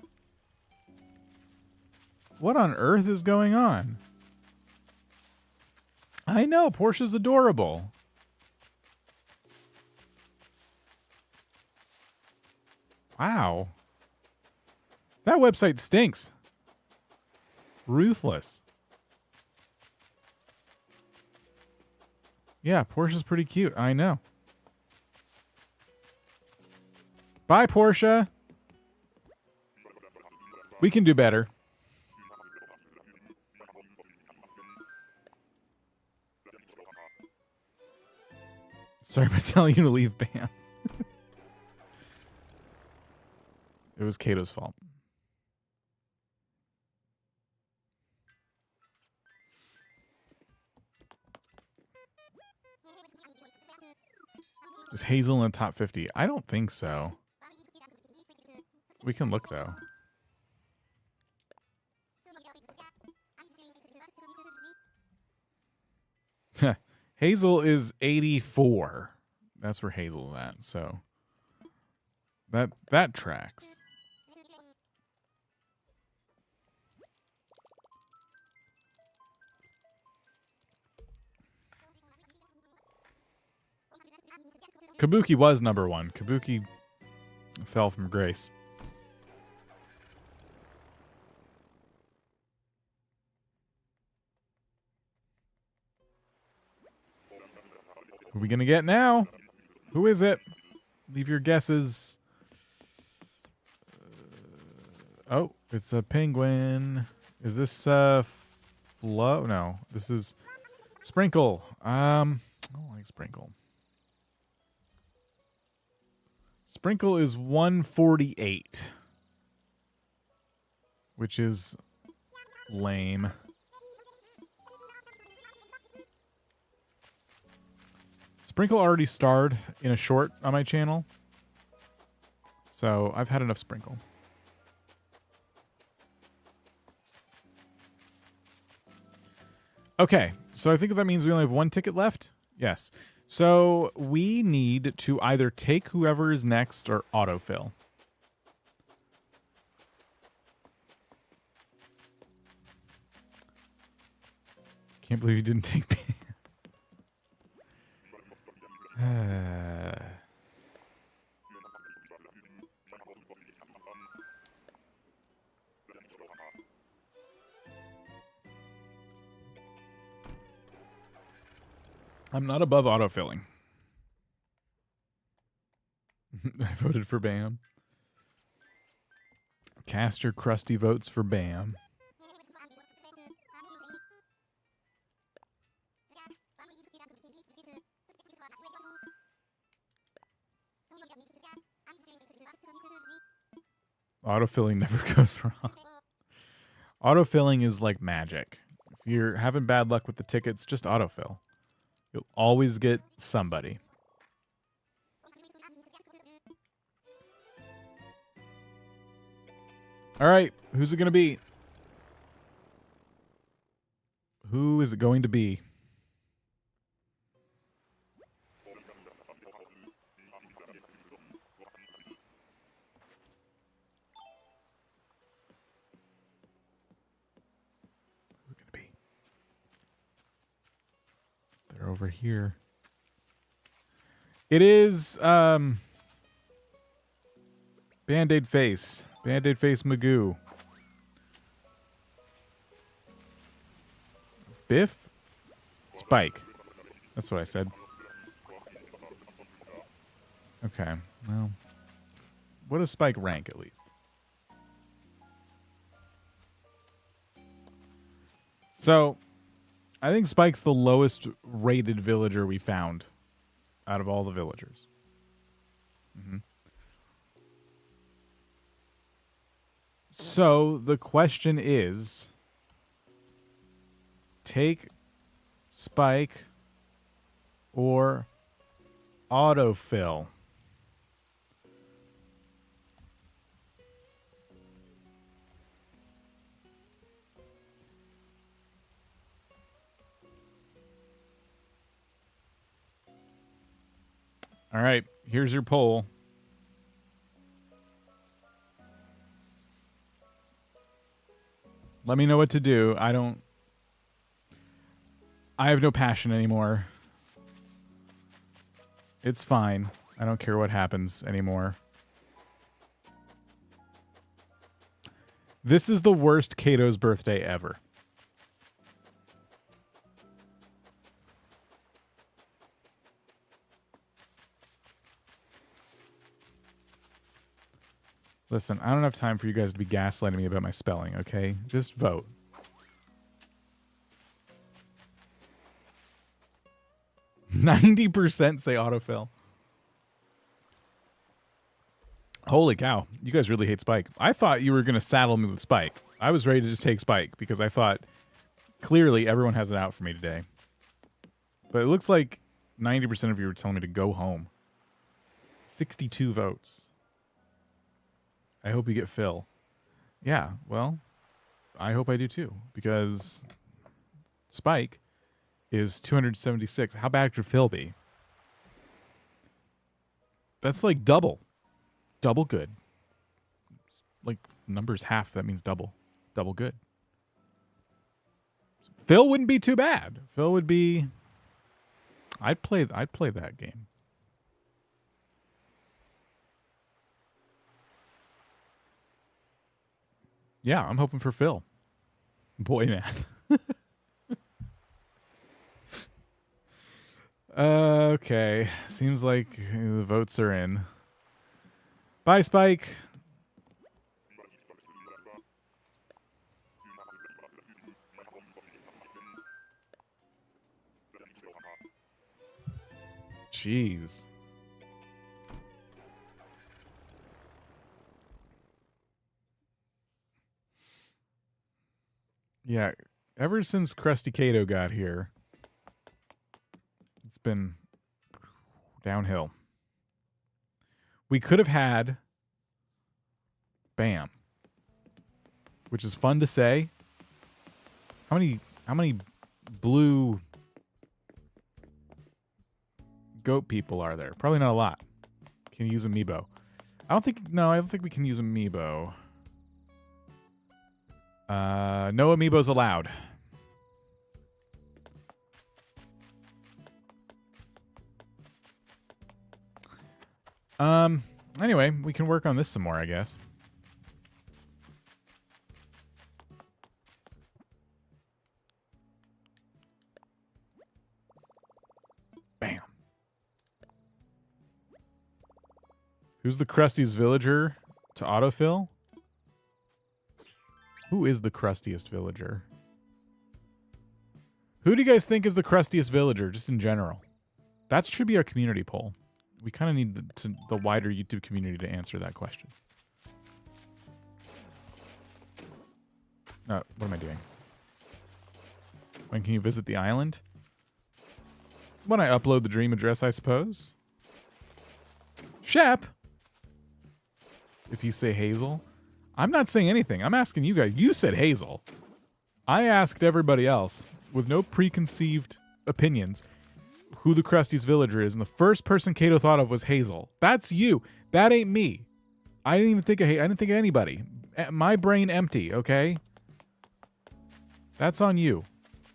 What on earth is going on? I know, Porsche's adorable. Wow. That website stinks. Ruthless. Yeah, Porsche's pretty cute. I know. Bye, Porsche. We can do better. Sorry for telling you to leave BAM. It was Kato's fault. Is Hazel in the top 50? I don't think so. We can look, though. Hazel is 84. That's where Hazel's at, so that tracks. Kabuki was number 1. Kabuki fell from grace. Who are we gonna get now? Who is it? Leave your guesses. Oh, it's a penguin. Is this Flo? No, this is Sprinkle. I don't like Sprinkle. Sprinkle is 148, which is lame. Sprinkle already starred in a short on my channel, so I've had enough Sprinkle. Okay, so I think that means we only have 1 ticket left. Yes. So we need to either take whoever is next or autofill. Can't believe you didn't take I'm not above autofilling. I voted for BAM. Cast your crusty votes for BAM. Autofilling never goes wrong. Autofilling is like magic. If you're having bad luck with the tickets, just autofill. You'll always get somebody. All right, who's it going to be? Who is it going to be? Who's it going to be? They're over here. It is Band-Aid Face. Band-Aid Face Magoo. Biff? Spike. That's what I said. Okay, well. What does Spike rank, at least? So, I think Spike's the lowest rated villager we found out of all the villagers. So the question is, take Spike or autofill? All right, here's your poll. Let me know what to do. I have no passion anymore. It's fine. I don't care what happens anymore. This is the worst Kato's birthday ever. Listen, I don't have time for you guys to be gaslighting me about my spelling, okay? Just vote. %90 say autofill. Holy cow. You guys really hate Spike. I thought you were going to saddle me with Spike. I was ready to just take Spike because I thought clearly everyone has it out for me today. But it looks like 90% of you were telling me to go home. 62 votes. I hope you get Phil. Yeah, well, I hope I do too, because Spike is 276. How bad could Phil be? That's like double. Double good. Like numbers half, that means double. Double good. Phil wouldn't be too bad. Phil would be... I'd play that game. Yeah, I'm hoping for Phil. Boy, man. Okay. Seems like the votes are in. Bye, Spike. Jeez. Yeah, ever since Krusty Kato got here, it's been downhill. We could have had Bam, which is fun to say. How many blue goat people are there? Probably not a lot. Can you use Amiibo? I don't think we can use Amiibo. No Amiibos allowed. Anyway, we can work on this some more, I guess. Bam. Who's the Krusty's villager to autofill? Who is the crustiest villager? Who do you guys think is the crustiest villager, just in general? That should be our community poll. We kind of need the wider YouTube community to answer that question. What am I doing? When can you visit the island? When I upload the dream address, I suppose. Shep! If you say Hazel. I'm not saying anything. I'm asking you guys. You said Hazel. I asked everybody else with no preconceived opinions who the Krusty's villager is, and the first person Kato thought of was Hazel. That's you. That ain't me. I didn't even think of I didn't think of anybody. My brain empty, okay? That's on you.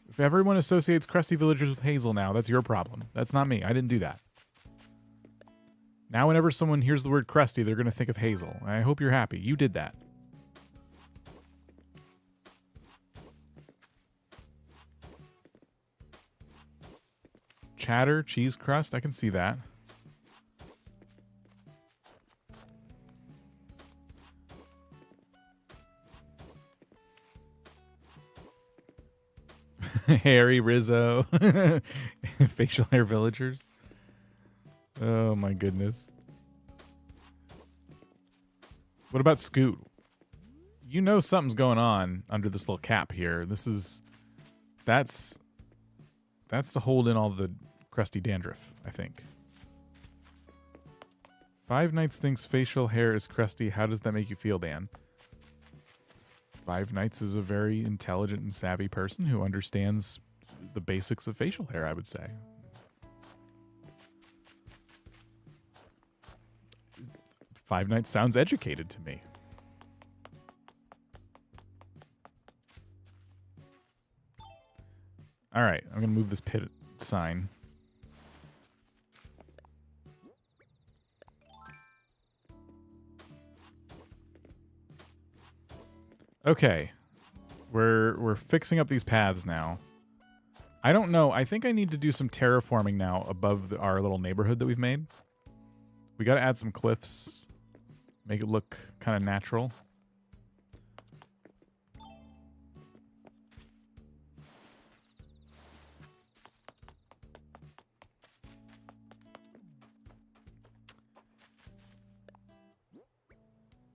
If everyone associates Krusty villagers with Hazel now, that's your problem. That's not me. I didn't do that. Now whenever someone hears the word Krusty, they're going to think of Hazel. I hope you're happy. You did that. Chatter, cheese crust, I can see that. Harry Rizzo. Facial hair villagers. Oh my goodness. What about Scoot? you know something's going on under this little cap here. That's to hold in all the crusty dandruff, I think. Five Nights thinks facial hair is crusty. How does that make you feel, Dan? Five Nights is a very intelligent and savvy person who understands the basics of facial hair, I would say. Five Nights sounds educated to me. All right, I'm going to move this pit sign. Okay. We're fixing up these paths now. I don't know. I think I need to do some terraforming now above our little neighborhood that we've made. We got to add some cliffs. Make it look kind of natural.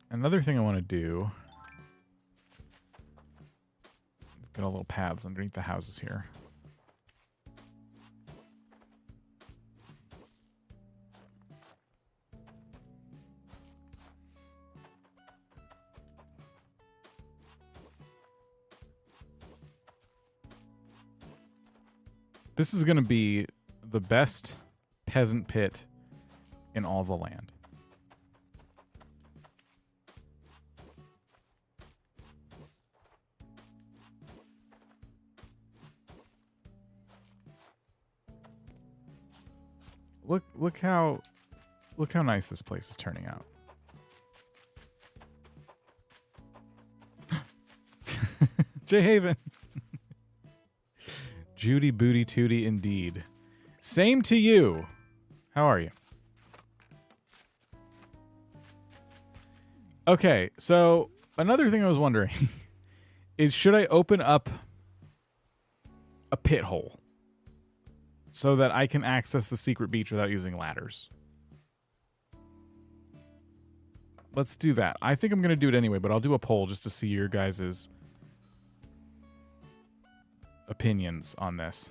Another thing I want to do is get a little paths underneath the houses here. This is going to be the best peasant pit in all the land. Look how nice this place is turning out. J Haven. Judy Booty Tooty indeed. Same to you. How are you? Okay, so another thing I was wondering is should I open up a pit hole so that I can access the secret beach without using ladders? Let's do that. I think I'm going to do it anyway, but I'll do a poll just to see your guys' opinions on this.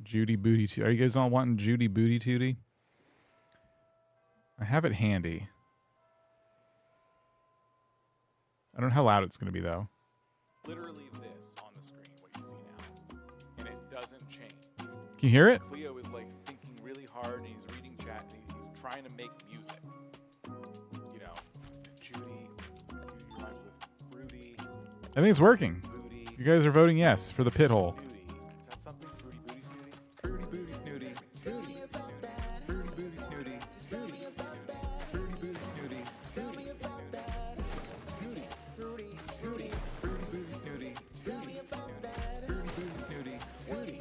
Judy Booty Tooty. Are you guys all wanting Judy Booty Tooty? I have it handy. I don't know how loud it's going to be, though. Literally this on the screen, what you see now. And it doesn't change. Can you hear it? Cleo is like thinking really hard and he's reading chat and he's trying to make music. You know, Judy, you rhyme with Fruity. I think it's working. Booty. You guys are voting yes for the pit hole. Snooty. Is that something? Fruity Booty Snooty? Fruity Booty Snooty. Fruity Booty Snooty. Fruity Booty Snooty. Fruity Booty Snooty. Fruity Booty Snooty. Fruity Booty Snooty. Fruity Booty Snooty. Fruity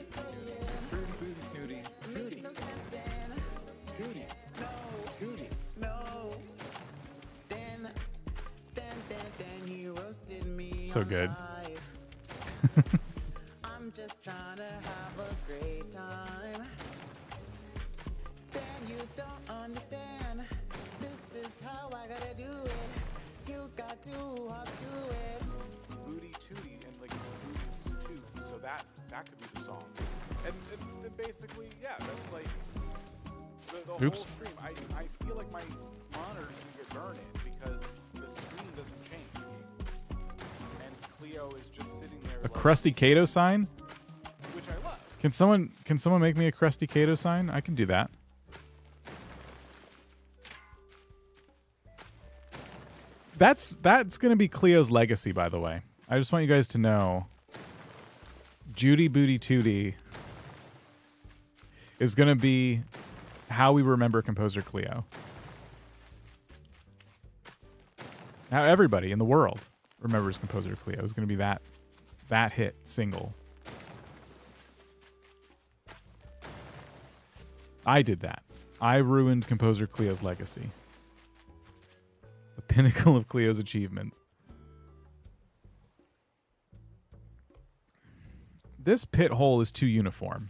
Booty Snooty. Fruity. No sense then. Fruity. No. Then he roasted me. So good. I'm just trying to have a great time. Then you don't understand. This is how I gotta do it. You got to hop to it. Booty Tooty and like Booty's Toot. So that could be the song. And basically, yeah, that's like the whole Oops. stream. I feel like my monitor's gonna get burned in because the screen doesn't change. And Cleo is just sitting there. A crusty Kato sign? Which I love. Can someone make me a crusty Kato sign? I can do that. That's going to be Cleo's legacy, by the way. I just want you guys to know Judy Booty Tooty is going to be how we remember composer Cleo. How everybody in the world remembers composer Cleo is going to be that hit single. I did that. I ruined composer Cleo's legacy. The pinnacle of Cleo's achievements. This pit hole is too uniform.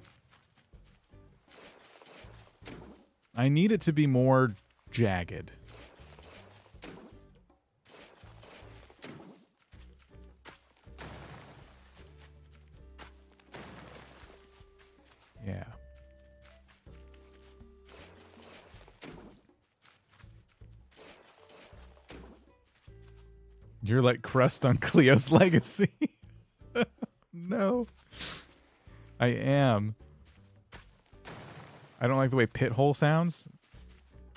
I need it to be more jagged. You're like crust on Cleo's legacy. No. I am. I don't like the way pit hole sounds.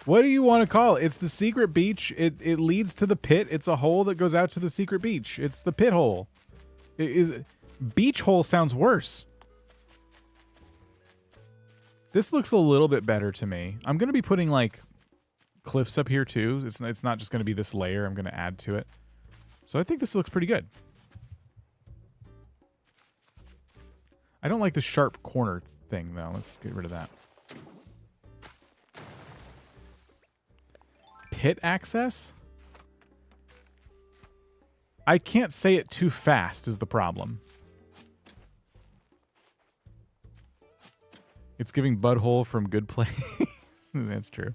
What do you want to call it? It's the secret beach. It leads to the pit. It's a hole that goes out to the secret beach. It's the pit hole. Beach hole sounds worse. This looks a little bit better to me. I'm going to be putting like cliffs up here too. It's not just going to be this layer. I'm going to add to it. So I think this looks pretty good. I don't like the sharp corner thing though. Let's get rid of that. Pit access? I can't say it too fast is the problem. It's giving butthole from Good Place. That's true.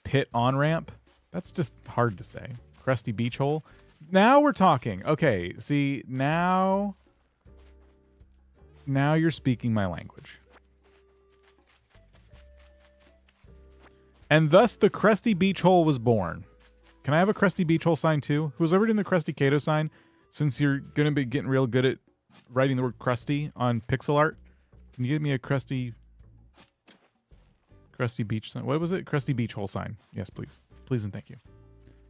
Pit on-ramp? That's just hard to say. Crusty beach hole? Now we're talking. Okay, see, now you're speaking my language. And thus the crusty beach hole was born. Can I have a crusty beach hole sign too? Who's ever doing the crusty Kato sign? Since you're going to be getting real good at writing the word crusty on pixel art, can you give me a crusty beach sign? What was it? Crusty beach hole sign. Yes, please. Please and thank you.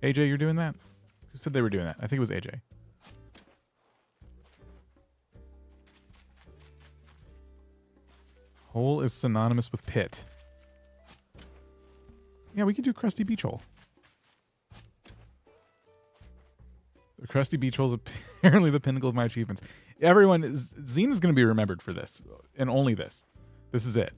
AJ, you're doing that? Who said they were doing that? I think it was AJ. Hole is synonymous with pit. Yeah, we could do crusty beach hole. The crusty beach hole is apparently the pinnacle of my achievements. Everyone, Zena's going to be remembered for this, and only this. This is it.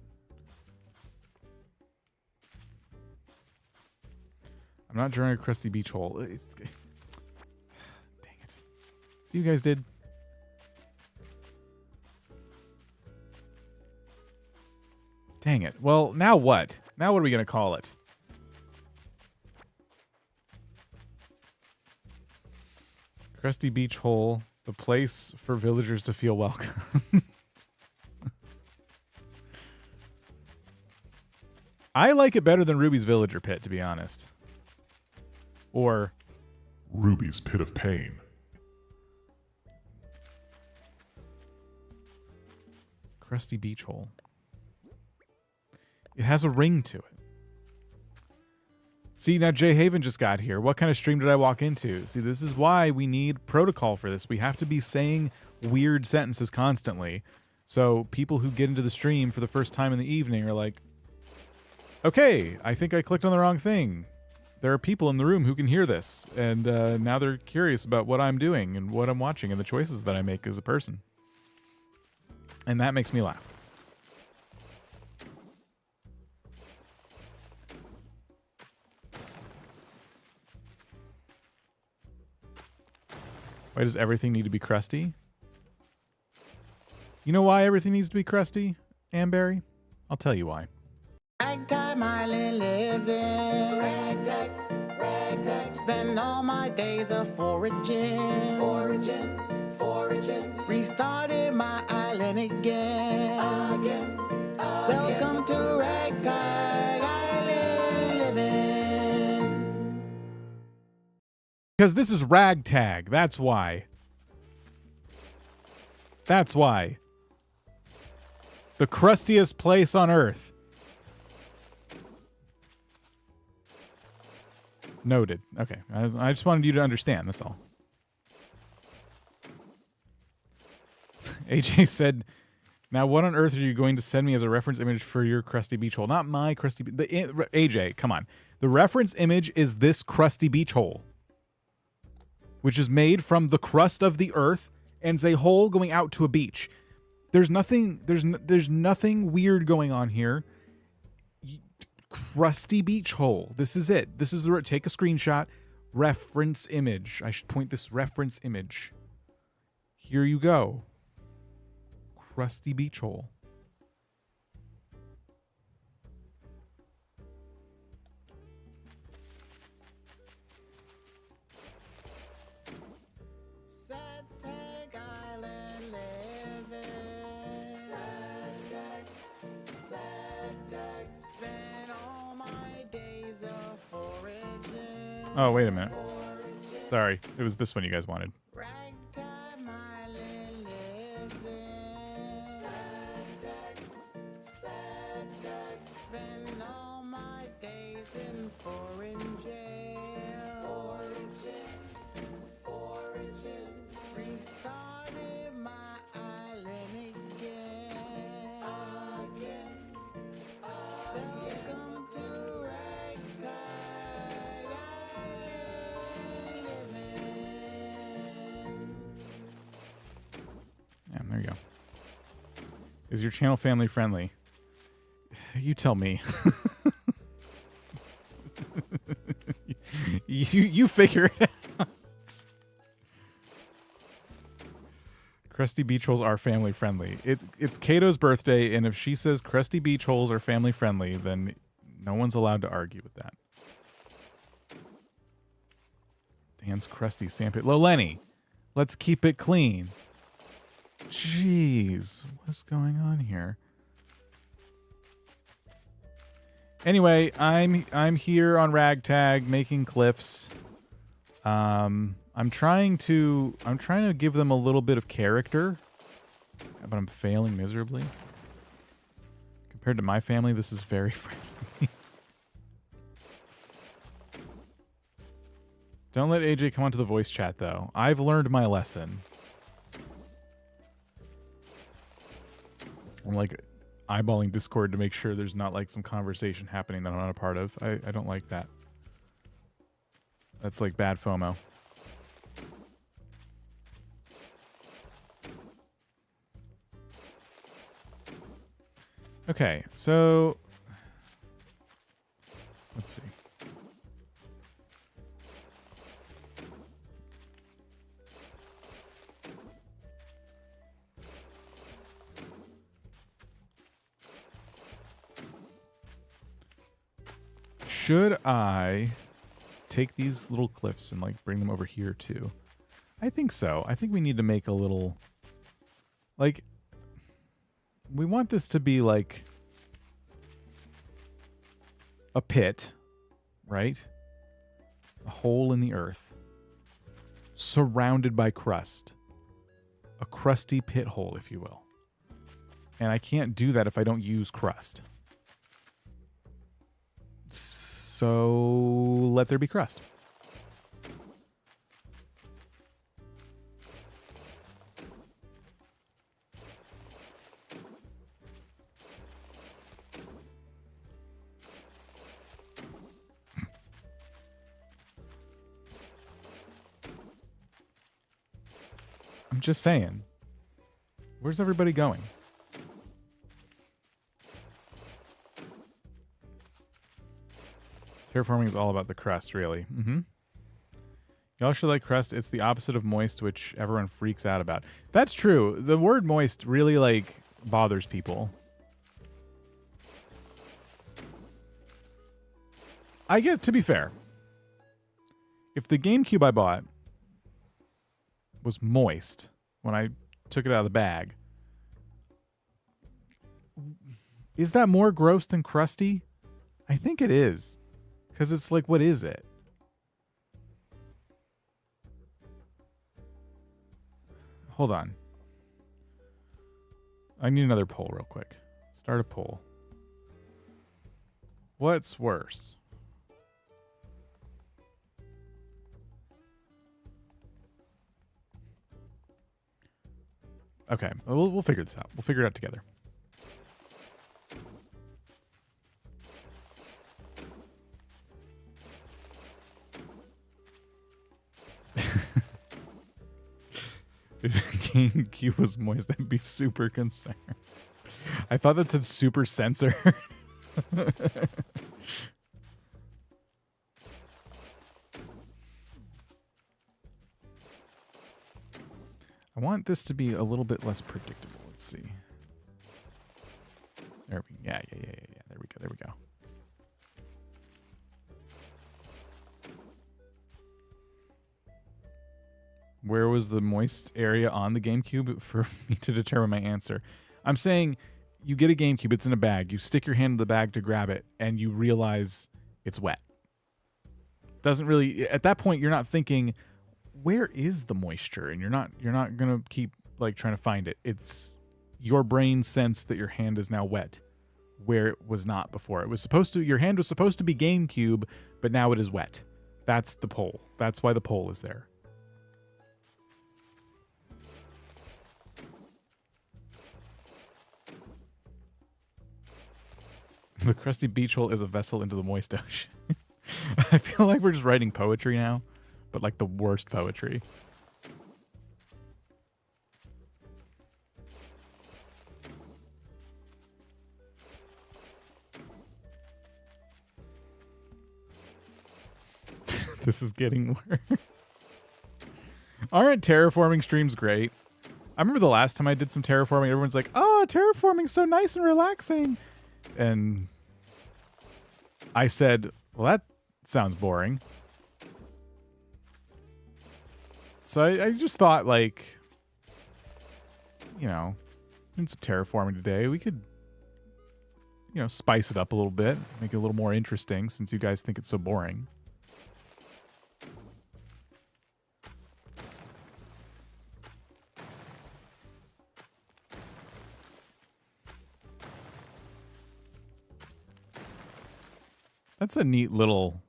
I'm not drawing a crusty beach hole. Dang it. See what you guys did? Dang it. Well, now what? Now what are we going to call it? Crusty beach hole, the place for villagers to feel welcome. I like it better than Ruby's villager pit, to be honest. Or Ruby's pit of pain. crusty beach hole. It has a ring to it. See, now Jay Haven just got here. What kind of stream did I walk into? See, this is why we need protocol for this. We have to be saying weird sentences constantly. So people who get into the stream for the first time in the evening are like, okay, I think I clicked on the wrong thing. There are people in the room who can hear this. And now they're curious about what I'm doing and what I'm watching and the choices that I make as a person. And that makes me laugh. Why does everything need to be crusty? You know why everything needs to be crusty, Amberry? I'll tell you why. Ragtime island living. Ragtag, ragtag. Spend all my days a foraging. Foraging, foraging. Restarted my island again. Again. Welcome to Ragtag Island living. Because this is ragtag. That's why. That's why. The crustiest place on Earth. Noted. Okay. I just wanted you to understand. That's all. AJ said, now what on earth are you going to send me as a reference image for your crusty beach hole? Not my crusty... AJ, come on. The reference image is this crusty beach hole, which is made from the crust of the earth and is a hole going out to a beach. There's nothing weird going on here. Crusty beach hole. This is it. This is the take a screenshot. Reference image. I should point this reference image. Here you go. Crusty beach hole. Ragtag Island living. Ragtag. Spend all my days a foraging. Oh, wait a minute. Sorry, it was this one you guys wanted. Ragtime island living. Spend all my days in foreign jail. Restarted my island again. Welcome to Ragtime Island living. Yeah, there you go. Is your channel family friendly? You tell me. you figure it out. Krusty Beach Holes are family friendly. It's Kato's birthday, and if she says Krusty Beach Holes are family friendly, then no one's allowed to argue with that. Dan's Krusty Sandpit. Lenny, let's keep it clean. Jeez, what's going on here? Anyway, I'm here on Ragtag making cliffs. I'm trying to give them a little bit of character, but I'm failing miserably. Compared to my family, this is very friendly. Don't let AJ come onto the voice chat though. I've learned my lesson. I'm like eyeballing Discord to make sure there's not like some conversation happening that I'm not a part of. I don't like that. That's like bad FOMO. Okay, so let's see. Should I take these little cliffs and like bring them over here too? I think so. I think we need to make a little, like, we want this to be like a pit, right? A hole in the earth surrounded by crust. A crusty pit hole, if you will. And I can't do that if I don't use crust. So let there be crust. I'm just saying. Where's everybody going? Terraforming is all about the crust, really. Mm-hmm. Y'all should like crust. It's the opposite of moist, which everyone freaks out about. That's true. The word moist really, like, bothers people. I guess, to be fair, if the GameCube I bought was moist when I took it out of the bag, is that more gross than crusty? I think it is. Because it's like, what is it? Hold on. I need another poll real quick. Start a poll. What's worse? Okay, we'll figure this out. We'll figure it out together. If GameCube was moist, I'd be super concerned. I thought that said super censored. I want this to be a little bit less predictable. Let's see. There we go. Yeah. There we go. Where was the moist area on the GameCube for me to determine my answer? I'm saying you get a GameCube, it's in a bag, you stick your hand in the bag to grab it, and you realize it's wet. Doesn't really, at that point, you're not thinking, where is the moisture? And you're not gonna keep like trying to find it. It's your brain sensed that your hand is now wet, where it was not before. It was supposed to. Your hand was supposed to be GameCube, but now it is wet. That's the poll. That's why the poll is there. The crusty beach hole is a vessel into the moist ocean. I feel like we're just writing poetry now, but like the worst poetry. This is getting worse. Aren't terraforming streams great? I remember the last time I did some terraforming, everyone's like, oh, terraforming's so nice and relaxing. And I said, well, that sounds boring. So I just thought, like, you know, doing some terraforming today, we could, you know, spice it up a little bit, make it a little more interesting since you guys think it's so boring. That's a neat little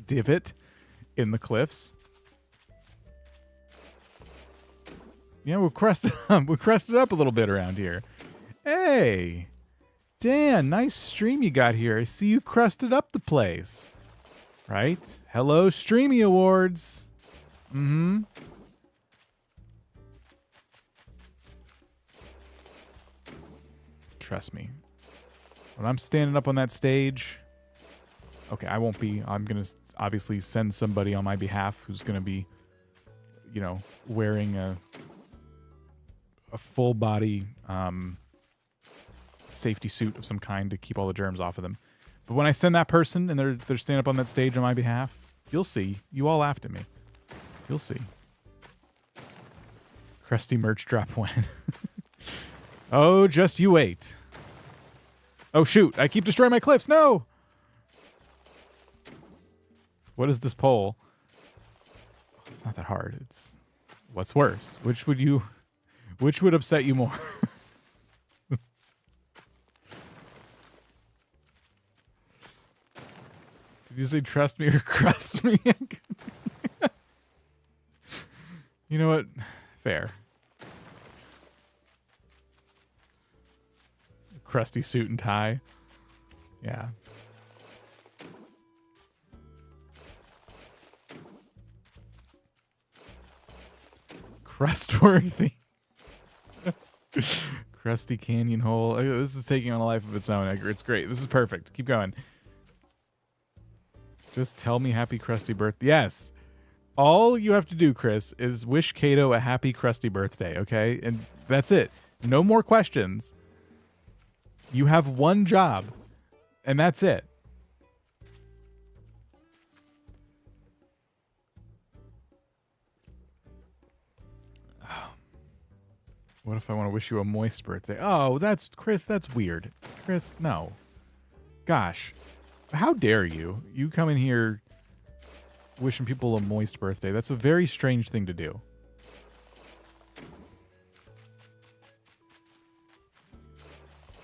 divot in the cliffs. Yeah, we'll crest it up. We'll crest it up a little bit around here. Hey, Dan, nice stream you got here. I see you crusted up the place. Right? Hello, Streamy Awards. Mm-hmm. Trust me. When I'm standing up on that stage, okay, I won't be. I'm going to obviously send somebody on my behalf who's going to be, you know, wearing a full body safety suit of some kind to keep all the germs off of them. But when I send that person and they're standing up on that stage on my behalf, you'll see. You all laughed at me. You'll see. Crusty merch drop when. Oh, just you wait. Oh, shoot. I keep destroying my cliffs. No! What is this poll? It's not that hard. It's what's worse? Which would upset you more? Did you say trust me or crust me? You know what? Fair. Crusty suit and tie. Yeah. Crustworthy. Crusty canyon hole. This is taking on a life of its own, Edgar. It's great. This is perfect. Keep going. Just tell me happy crusty birthday. Yes. All you have to do, Chris, is wish Kato a happy crusty birthday, okay? And that's it. No more questions. You have one job, and that's it. Oh. What if I want to wish you a moist birthday? Oh, that's Chris. That's weird. Chris, no. Gosh, how dare you? You come in here wishing people a moist birthday. That's a very strange thing to do.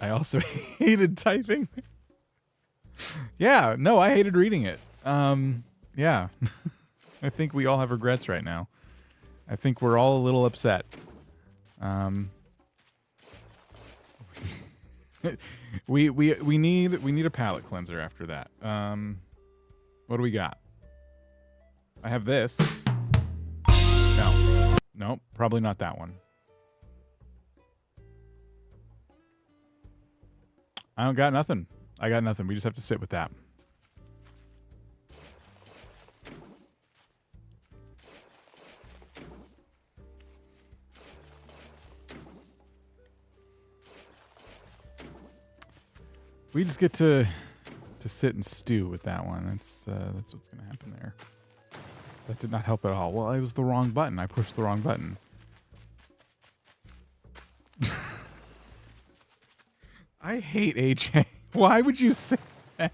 I also hated typing. Yeah, no, I hated reading it. Yeah. I think we all have regrets right now. I think we're all a little upset. We need a palate cleanser after that. What do we got? I have this. No. Nope, probably not that one. I don't got nothing. I got nothing. We just have to sit with that. We just get to sit and stew with that one. That's what's going to happen there. That did not help at all. Well, it was the wrong button. I pushed the wrong button. I hate AJ. Why would you say that?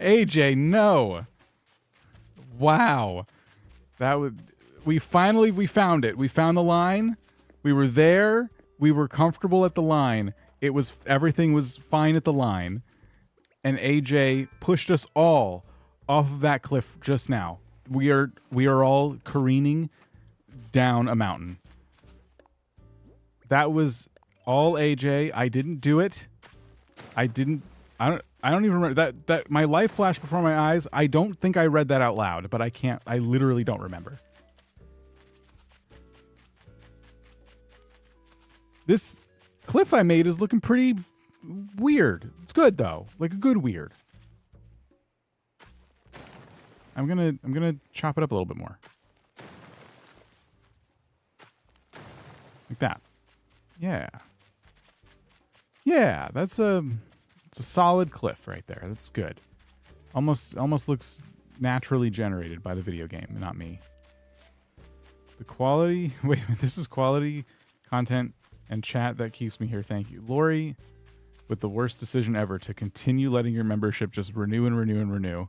AJ, no. Wow. That would we found it. We found the line. We were there. We were comfortable at the line. Everything was fine at the line. And AJ pushed us all off of that cliff just now. We are all careening down a mountain. That was all AJ. I didn't do it. I don't even remember that my life flashed before my eyes. I don't think I read that out loud, but I literally don't remember. This cliff I made is looking pretty weird. It's good though. Like a good weird. I'm gonna chop it up a little bit more. Like that. Yeah. Yeah, it's a solid cliff right there. That's good. Almost looks naturally generated by the video game, not me. The quality, wait, this is quality content and chat that keeps me here. Thank you. Lori, with the worst decision ever to continue letting your membership just renew and renew and renew.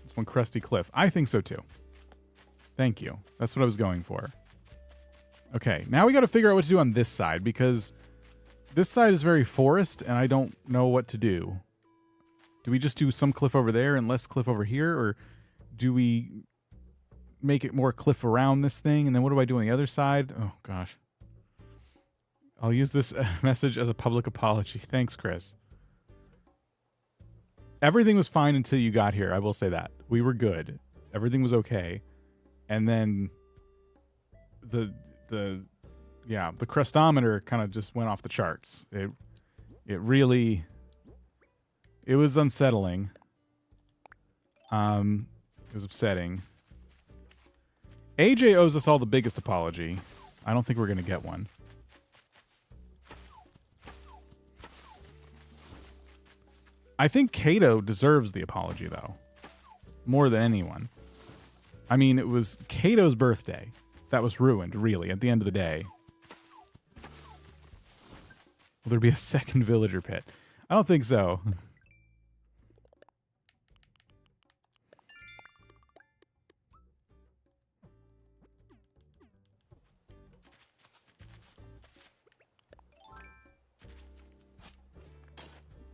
This one, Crusty Cliff. I think so too. Thank you. That's what I was going for. Okay, now we got to figure out what to do on this side, because this side is very forest, and I don't know what to do. Do we just do some cliff over there and less cliff over here, or do we make it more cliff around this thing, and then what do I do on the other side? Oh, gosh. I'll use this message as a public apology. Thanks, Chris. Everything was fine until you got here, I will say that. We were good. Everything was okay. And then the crustometer kind of just went off the charts. It was unsettling. It was upsetting. AJ owes us all the biggest apology. I don't think we're going to get one. I think Kato deserves the apology, though. More than anyone. I mean, it was Kato's birthday that was ruined, really, at the end of the day. Will there be a second villager pit? I don't think so.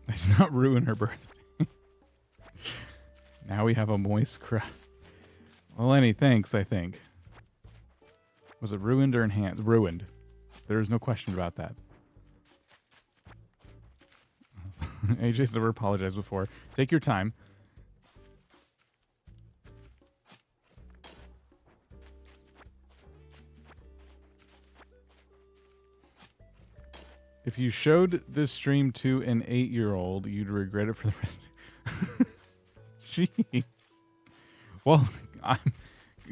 Let's not ruin her birthday. Now we have a moist crust. Well, any thanks, I think. Was it ruined or enhanced? Ruined. There's no question about that. AJ's never apologized before. Take your time. If you showed this stream to an 8-year-old, you'd regret it for the rest. Jeez. Well,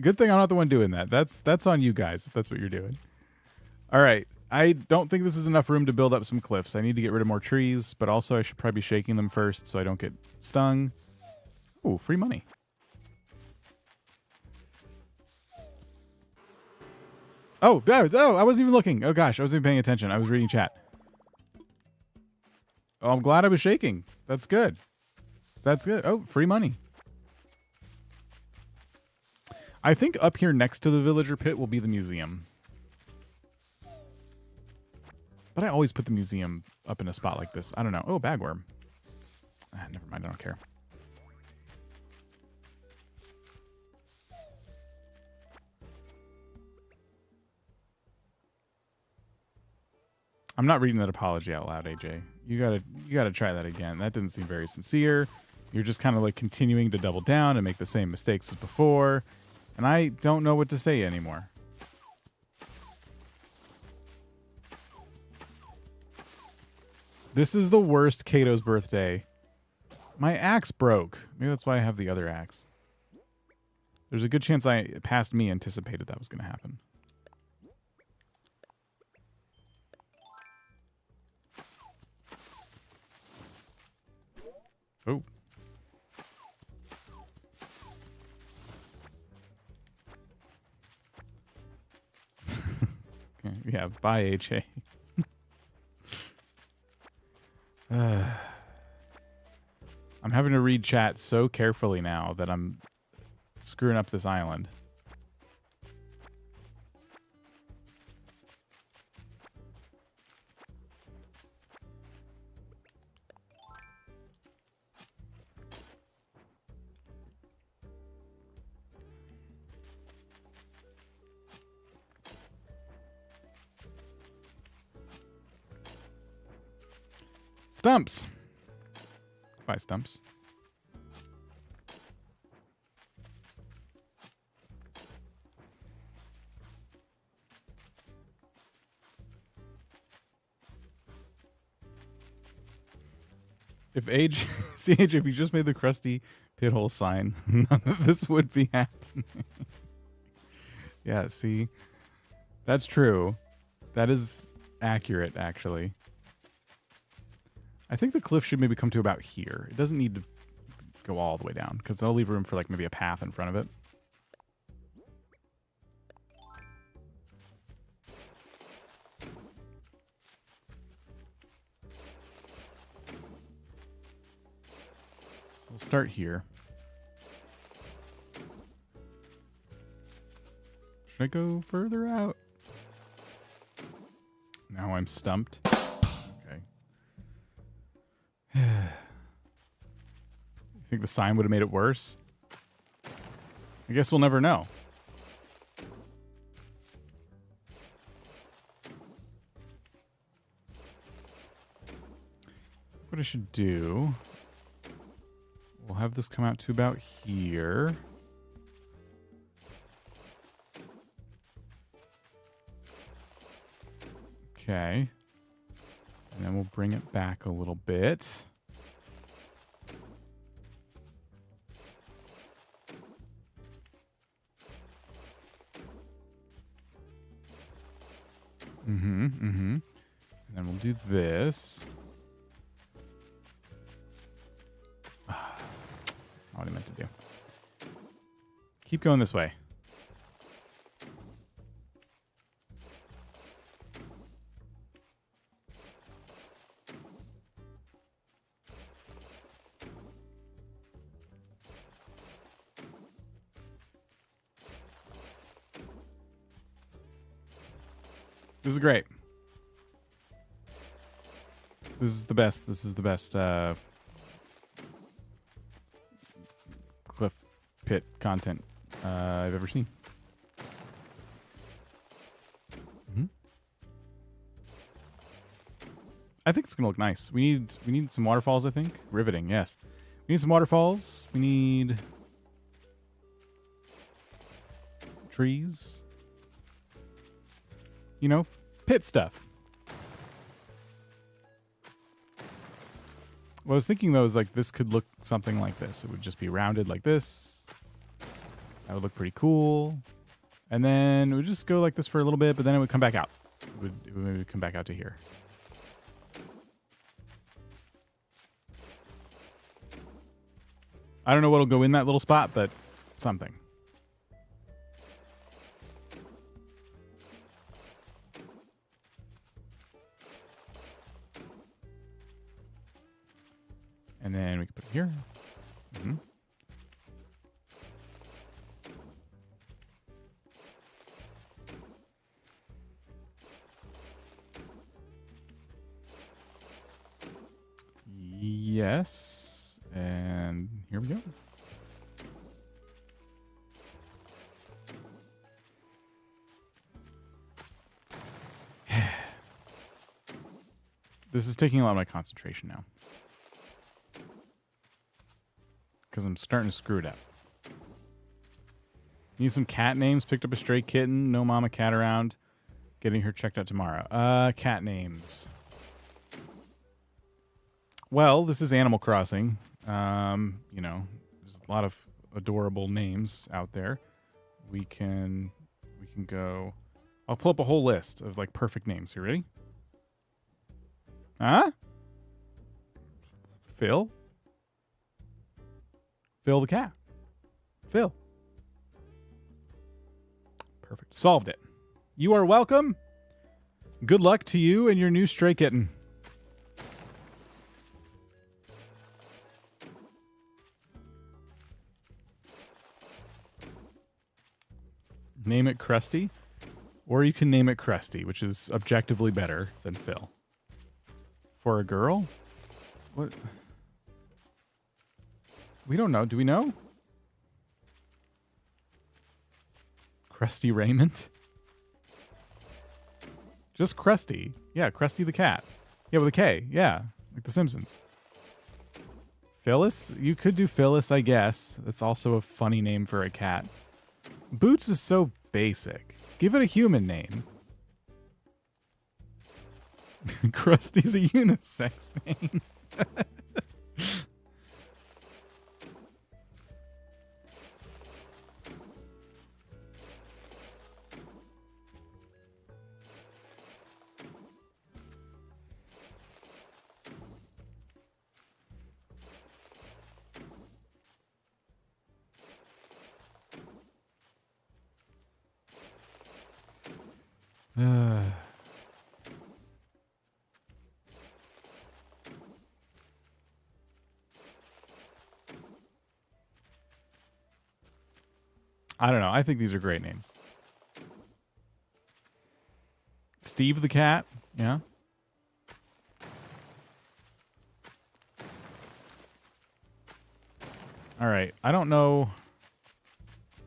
good thing I'm not the one doing that. That's on you guys if that's what you're doing. All right. I don't think this is enough room to build up some cliffs. I need to get rid of more trees, but also I should probably be shaking them first so I don't get stung. Ooh, free money. Oh, I wasn't even looking. Oh gosh, I wasn't even paying attention. I was reading chat. Oh, I'm glad I was shaking. That's good. That's good. Oh, free money. I think up here next to the villager pit will be the museum. But I always put the museum up in a spot like this. I don't know. Oh, bagworm. Never mind. I don't care. I'm not reading that apology out loud, AJ. You gotta try that again. That didn't seem very sincere. You're just kind of like continuing to double down and make the same mistakes as before. And I don't know what to say anymore. This is the worst Kato's birthday. My axe broke. Maybe that's why I have the other axe. There's a good chance past me anticipated that was going to happen. Oh. Okay. Yeah, bye, HA. I'm having to read chat so carefully now that I'm screwing up this island. Stumps. Bye, Stumps. If age, CH, if you just made the crusty pit hole sign, none of this would be happening. Yeah, see, that's true. That is accurate, actually. I think the cliff should maybe come to about here. It doesn't need to go all the way down, because I'll leave room for like maybe a path in front of it. So we'll start here. Should I go further out? Now I'm stumped. Okay. You think the sign would have made it worse? I guess we'll never know. What I should do... We'll have this come out to about here. Okay. And then we'll bring it back a little bit. And then we'll do this. That's not what I meant to do. Keep going this way. This is great. This is the best. This is the best cliff pit content I've ever seen. I think it's gonna look nice. We need some waterfalls, I think. Riveting, yes. We need some waterfalls. We need trees. You know, pit stuff. What I was thinking, though, is like this could look something like this. It would just be rounded like this. That would look pretty cool. And then it would just go like this for a little bit, but then it would come back out. It would come back out to here. I don't know what'll go in that little spot, but something. And then we can put it here. Yes. And here we go. This is taking a lot of my concentration now. Because I'm starting to screw it up. Need some cat names. Picked up a stray kitten. No mama cat around. Getting her checked out tomorrow. Cat names. Well, this is Animal Crossing. You know, there's a lot of adorable names out there. We can go. I'll pull up a whole list of like perfect names. You ready? Huh? Phil? Phil the cat. Phil. Perfect. Solved it. You are welcome. Good luck to you and your new stray kitten. Name it Krusty. Or you can name it Krusty, which is objectively better than Phil. For a girl? What? We don't know. Do we know? Krusty Raymond? Just Krusty. Yeah, Krusty the cat. Yeah, with a K. Yeah, like The Simpsons. Phyllis? You could do Phyllis, I guess. That's also a funny name for a cat. Boots is so basic. Give it a human name. Krusty's a unisex name. I don't know. I think these are great names. Steve the cat. Yeah. All right. I don't know.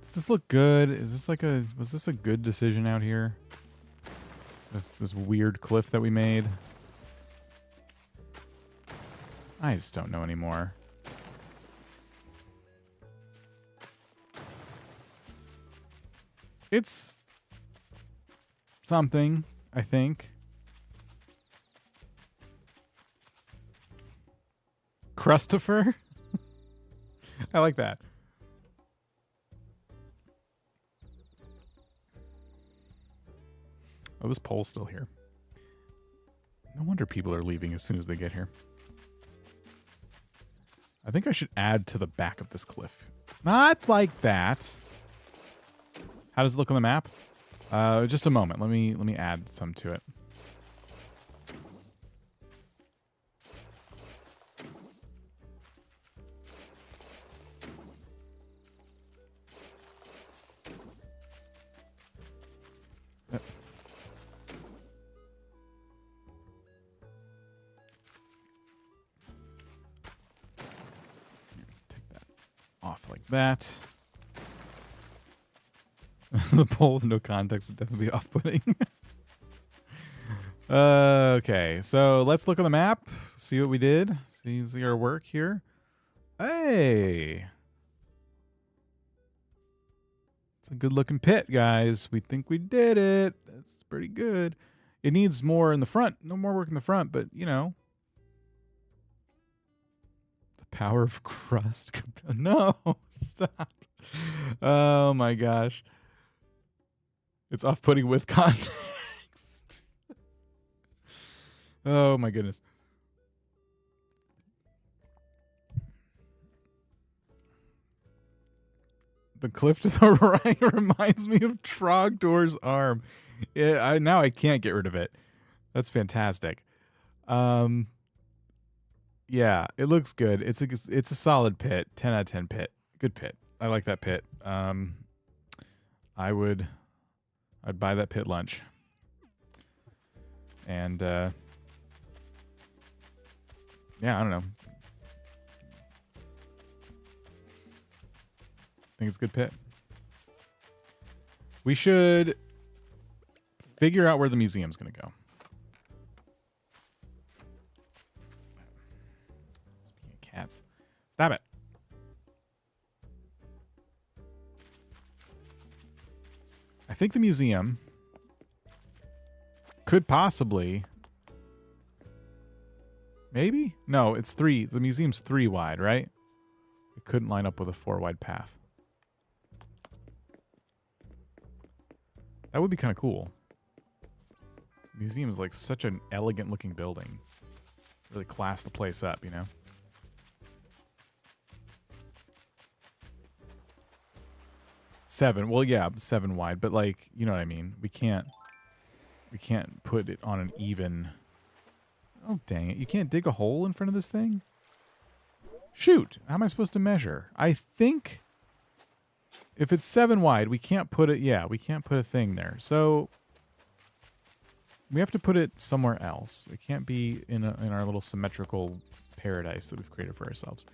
Does this look good? Is this like a... Was this a good decision out here? This weird cliff that we made? I just don't know anymore. It's something, I think. Christopher? I like that. Oh, this pole's still here. No wonder people are leaving as soon as they get here. I think I should add to the back of this cliff. Not like that. How does it look on the map? Just a moment. Let me add some to it. Take that off like that. The poll with no context would definitely be off-putting. Okay, so let's look on the map, see what we did, see our work here. Hey! It's a good-looking pit, guys. We think we did it. That's pretty good. It needs more in the front. No more work in the front, but, you know. The power of crust. No! Stop. Oh, my gosh. It's off-putting with context. Oh my goodness. The cliff to the right reminds me of Trogdor's arm. Now I can't get rid of it. That's fantastic. Yeah, it looks good. It's a solid pit. 10 out of 10 pit. Good pit. I like that pit. I'd buy that pit lunch. And, yeah, I don't know. Think it's a good pit. We should figure out where the museum's going to go. Speaking of cats. Stop it. I think the museum could possibly... Maybe? No, it's 3. The museum's 3 wide, right? It couldn't line up with a 4 wide path. That would be kind of cool. The museum is like such an elegant looking building. Really class the place up, you know? Seven. Well, yeah, 7 wide, but like, you know what I mean? We can't. We can't put it on an even... Oh, dang it. You can't dig a hole in front of this thing? Shoot. How am I supposed to measure? I think if it's 7 wide, we can't put it... Yeah, we can't put a thing there. So we have to put it somewhere else. It can't be in our little symmetrical paradise that we've created for ourselves.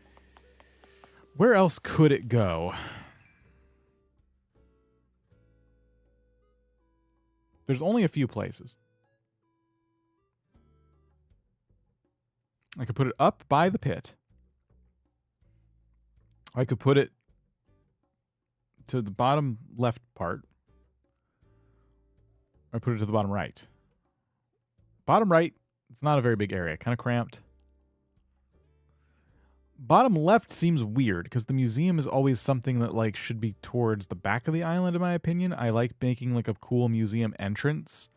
Where else could it go? There's only a few places. I could put it up by the pit. I could put it to the bottom left part. Or put it to the bottom right. Bottom right, it's not a very big area. Kind of cramped. Bottom left seems weird because the museum is always something that like should be towards the back of the island in my opinion. I like making like a cool museum entrance,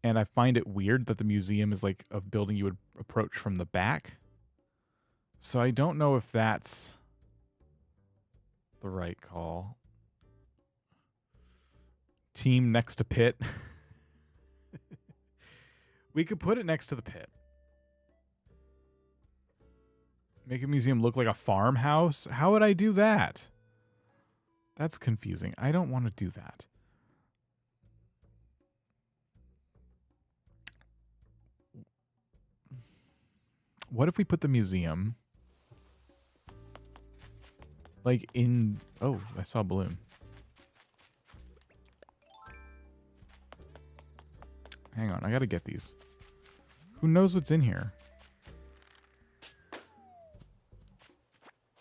and I find it weird that the museum is like a building you would approach from the back. So I don't know if that's the right call. Team next to pit. We could put it next to the pit. Make a museum look like a farmhouse? How would I do that? That's confusing. I don't want to do that. What if we put the museum like in... Oh, I saw a balloon. Hang on, I gotta get these. Who knows what's in here?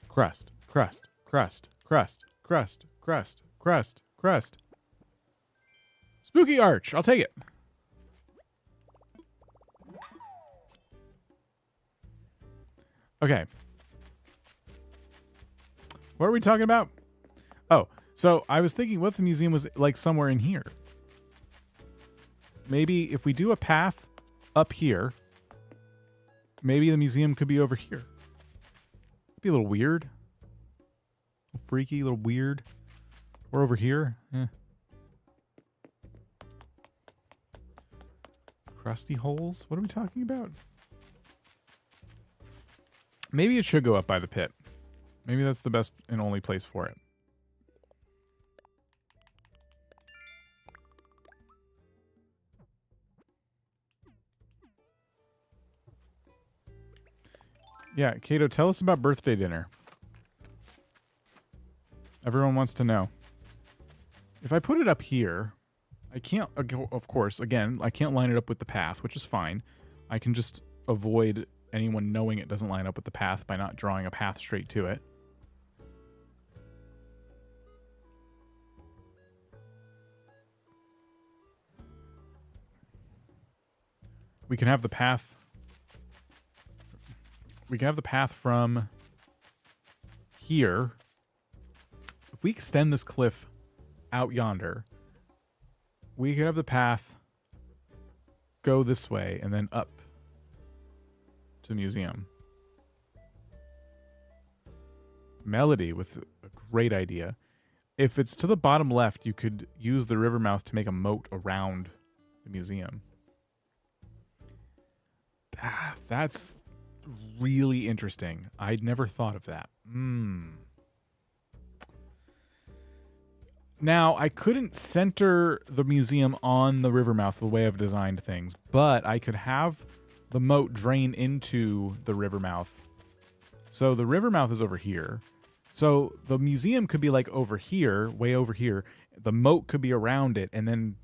Crust, crust, crust, crust, crust, crust, crust, crust. Spooky arch. I'll take it. Okay. What are we talking about? Oh, so I was thinking what if the museum was like somewhere in here? Maybe if we do a path up here, maybe the museum could be over here. Be a little weird. A little freaky, a little weird. Or over here. Crusty holes? What are we talking about? Maybe it should go up by the pit. Maybe that's the best and only place for it. Yeah, Kato, tell us about birthday dinner. Everyone wants to know. If I put it up here, I can't, of course, again, I can't line it up with the path, which is fine. I can just avoid anyone knowing it doesn't line up with the path by not drawing a path straight to it. We can have the path... We can have the path from here. If we extend this cliff out yonder, we could have the path go this way and then up to the museum. Melody with a great idea. If it's to the bottom left, you could use the river mouth to make a moat around the museum. That's really interesting. I'd never thought of that. Now, I couldn't center the museum on the river mouth the way I've designed things, but I could have the moat drain into the river mouth. So the river mouth is over here. So the museum could be like over here, way over here. The moat could be around it and then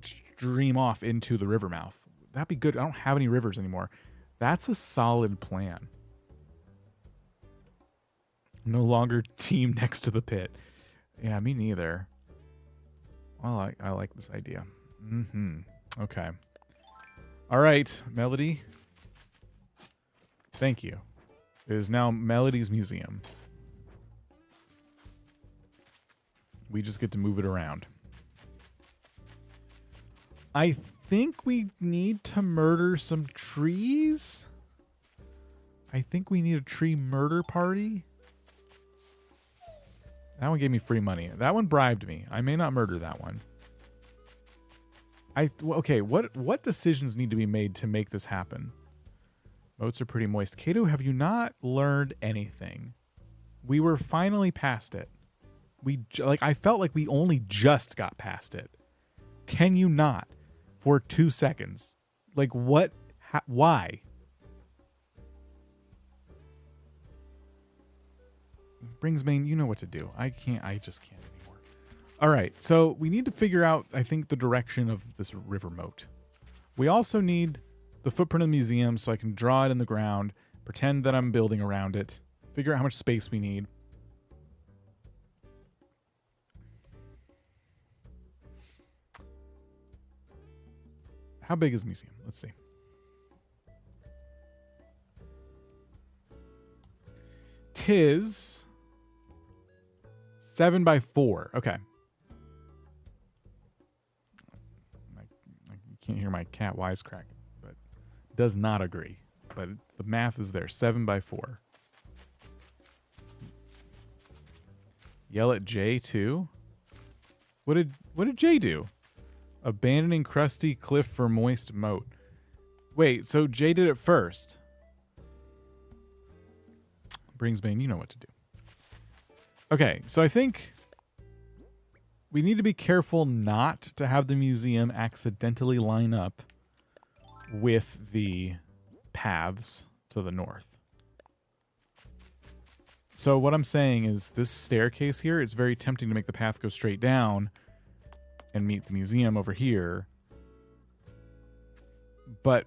stream off into the river mouth. That'd be good. I don't have any rivers anymore. That's a solid plan. No longer team next to the pit. Yeah, me neither. Well, I like this idea. Okay. All right, Melody. Thank you. It is now Melody's museum. We just get to move it around. I think we need to murder some trees. I think we need a tree murder party. That one gave me free money. That one bribed me. I may not murder that one. Okay, what decisions need to be made to make this happen? Moats are pretty moist. Kato, have you not learned anything? We were finally past it. I felt like we only just got past it. Can you not? For 2 seconds. Like, what? Why? Bringsbane, you know what to do. I just can't anymore. All right, so we need to figure out, I think, the direction of this river moat. We also need the footprint of the museum so I can draw it in the ground, pretend that I'm building around it, figure out how much space we need. How big is the museum? Let's see. Tis 7 by 4. Okay. You can't hear my cat wisecracking, but does not agree. But the math is there. 7 by 4. Yell at Jay too. What did Jay do? Abandoning crusty cliff for moist moat. Wait, so Jay did it first. Bringsbane, you know what to do. Okay, so I think we need to be careful not to have the museum accidentally line up with the paths to the north. So what I'm saying is this staircase here, it's very tempting to make the path go straight down and meet the museum over here. But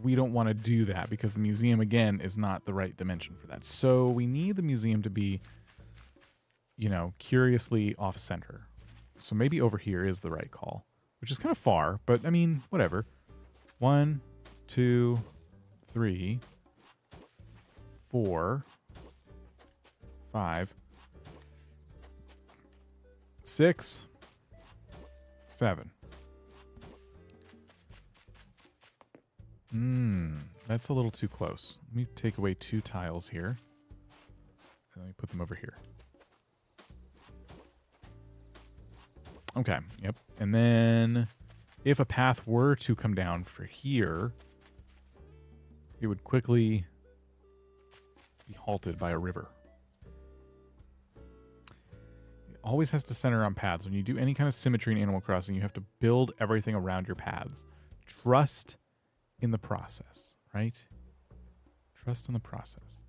we don't want to do that because the museum, again, is not the right dimension for that. So we need the museum to be, you know, curiously off-center. So maybe over here is the right call, which is kind of far, but I mean, whatever. 1, 2, 3, 4, 5, 6, 7. That's a little too close. Let me take away 2 tiles here. And let me put them over here. Okay, yep. And then if a path were to come down for here, it would quickly be halted by a river. It always has to center on paths. When you do any kind of symmetry in Animal Crossing, you have to build everything around your paths. Trust in the process, right? Trust in the process.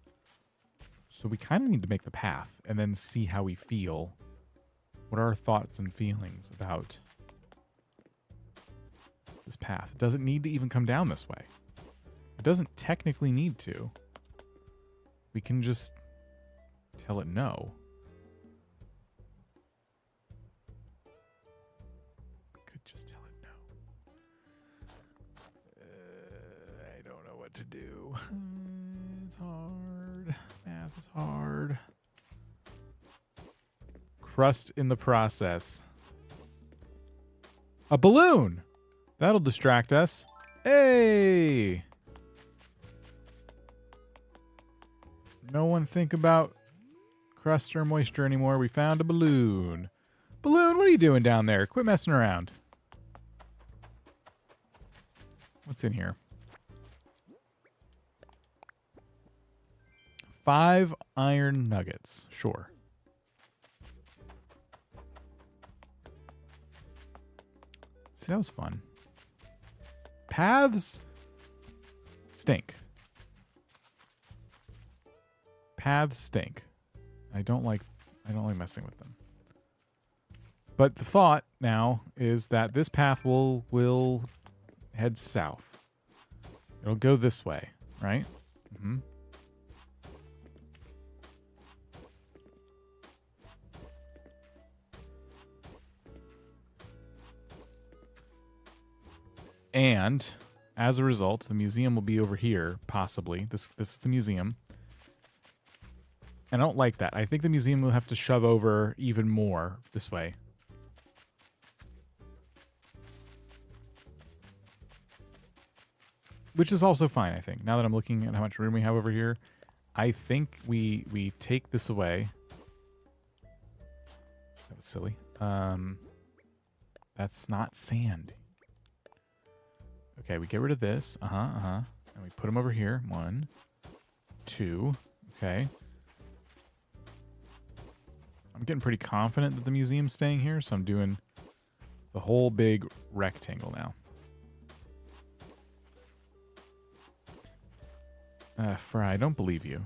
So we kind of need to make the path and then see how we feel. What are our thoughts and feelings about this path? It doesn't need to even come down this way. It doesn't technically need to. We can just tell it no. We could just tell it no. I don't know what to do. It's hard. Math is hard. Crust in the process. A balloon! That'll distract us. Hey! No one think about crust or moisture anymore. We found a balloon. Balloon, what are you doing down there? Quit messing around. What's in here? 5 iron nuggets. Sure. See, that was fun. Paths stink. Paths stink. I don't like messing with them. But the thought now is that this path will head south. It'll go this way, right? Mm-hmm. And as a result, the museum will be over here, possibly. This is the museum. And I don't like that. I think the museum will have to shove over even more this way. Which is also fine, I think. Now that I'm looking at how much room we have over here, I think we take this away. That was silly. That's not sand. Okay, we get rid of this. And we put them over here. 1, 2. Okay. I'm getting pretty confident that the museum's staying here, so I'm doing the whole big rectangle now. Fry, I don't believe you.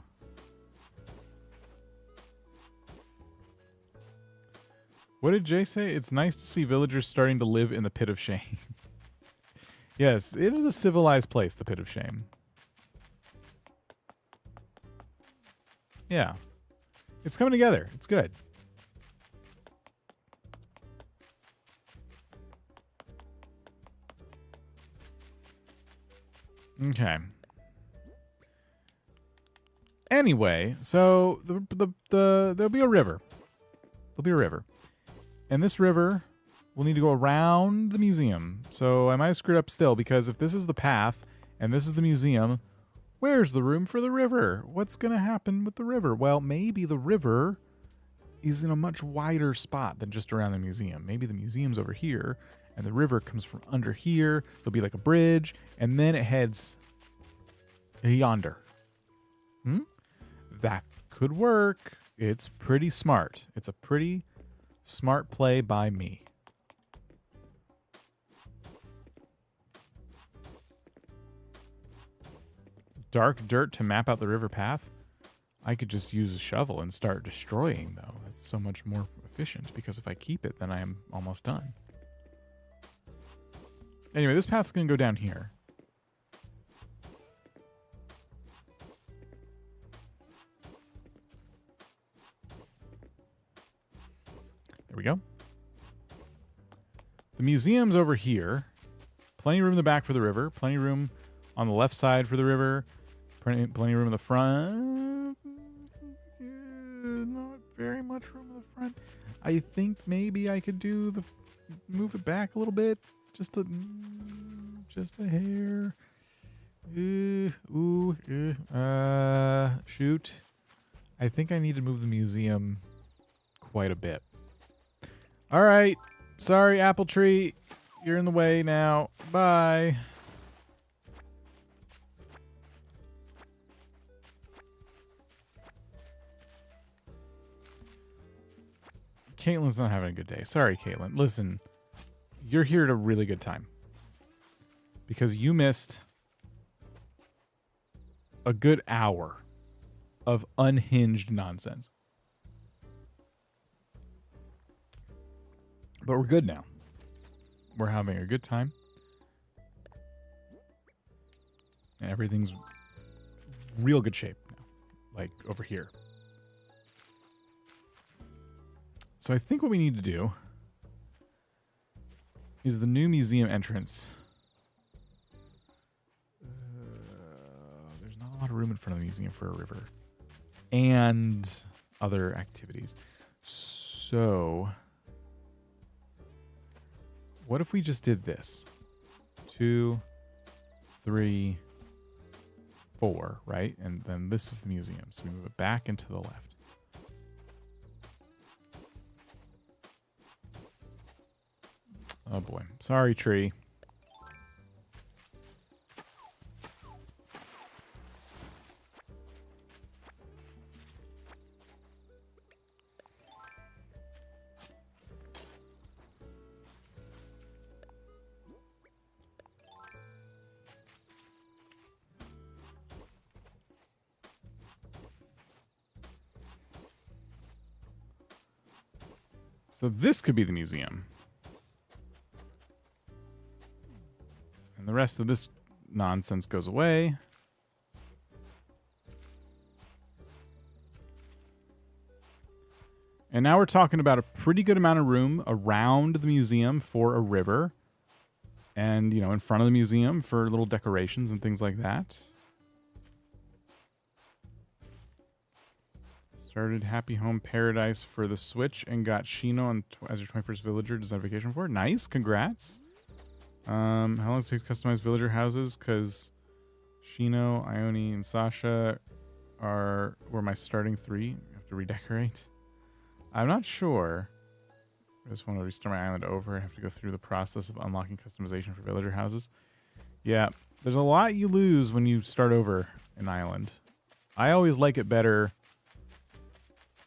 What did Jay say? It's nice to see villagers starting to live in the pit of shame. Yes, it is a civilized place, the pit of shame. Yeah. It's coming together. It's good. Okay. Anyway, so there'll be a river. There'll be a river. And this river will need to go around the museum. So I might have screwed up still, because if this is the path and this is the museum, where's the room for the river? What's going to happen with the river? Well, maybe the river is in a much wider spot than just around the museum. Maybe the museum's over here and the river comes from under here. There'll be like a bridge and then it heads yonder. That could work. It's pretty smart. It's a pretty smart play by me. Dark dirt to map out the river path? I could just use a shovel and start destroying, though. That's so much more efficient, because if I keep it, then I am almost done. Anyway, this path's going to go down here. There we go. The museum's over here. Plenty of room in the back for the river. Plenty of room on the left side for the river. Plenty of room in the front. Not very much room in the front. I think maybe I could move it back a little bit. Just a hair. Shoot. I think I need to move the museum quite a bit. All right. Sorry, apple tree. You're in the way now. Bye. Caitlin's not having a good day. Sorry, Caitlin. Listen, you're here at a really good time. Because you missed a good hour of unhinged nonsense. But we're good now. We're having a good time. And everything's real good shape now. Like over here. So I think what we need to do is the new museum entrance. There's not a lot of room in front of the museum for a river. And other activities. So what if we just did this? 2, 3, 4, right? And then this is the museum. So we move it back into the left. Oh boy. Sorry, tree. So this could be the museum. And the rest of this nonsense goes away. And now we're talking about a pretty good amount of room around the museum for a river. And, you know, in front of the museum for little decorations and things like that. Started Happy Home Paradise for the Switch and got Shino as your 21st villager design vacation for. Nice, congrats. How long does it take to customize villager houses? Because Shino, Ione, and Sasha were my starting 3. I have to redecorate. I'm not sure. I just want to restart my island over. I have to go through the process of unlocking customization for villager houses. Yeah, there's a lot you lose when you start over an island. I always like it better,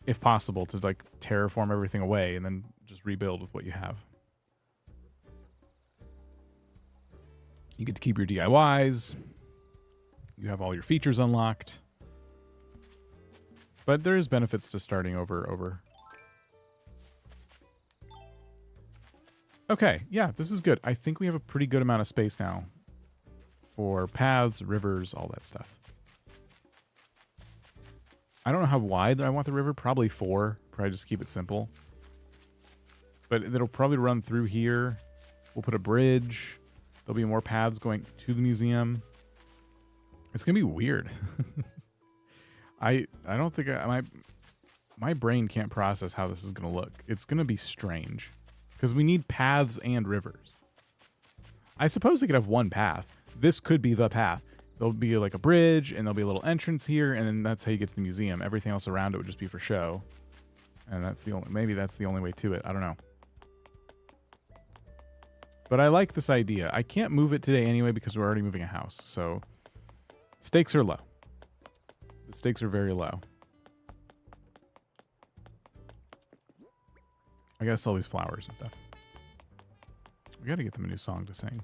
if possible, to like terraform everything away and then just rebuild with what you have. You get to keep your DIYs. You have all your features unlocked. But there is benefits to starting over. Okay, yeah, this is good. I think we have a pretty good amount of space now for paths, rivers, all that stuff. I don't know how wide I want the river. Probably 4. Probably just keep it simple. But it'll probably run through here. We'll put a bridge. There'll be more paths going to the museum. It's gonna be weird. I don't think my brain can't process how this is gonna look. It's gonna be strange because we need paths and rivers. I suppose they could have one path. This could be the path. There'll be like a bridge and there'll be a little entrance here, and then that's how you get to the museum. Everything else around it would just be for show, and maybe that's the only way to it. I don't know. But I like this idea. I can't move it today anyway because we're already moving a house. So stakes are low. The stakes are very low. I gotta sell these flowers and stuff. We gotta get them a new song to sing.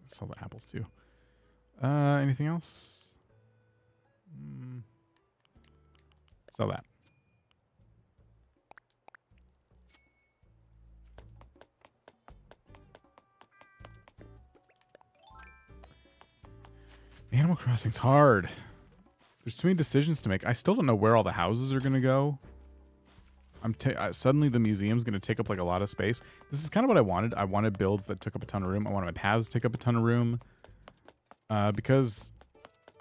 Sell the apples too. Anything else? Sell that. Animal Crossing's hard. There's too many decisions to make. I still don't know where all the houses are going to go. Suddenly the museum's going to take up like a lot of space. This is kind of what I wanted. I wanted builds that took up a ton of room. I wanted my paths to take up a ton of room. Because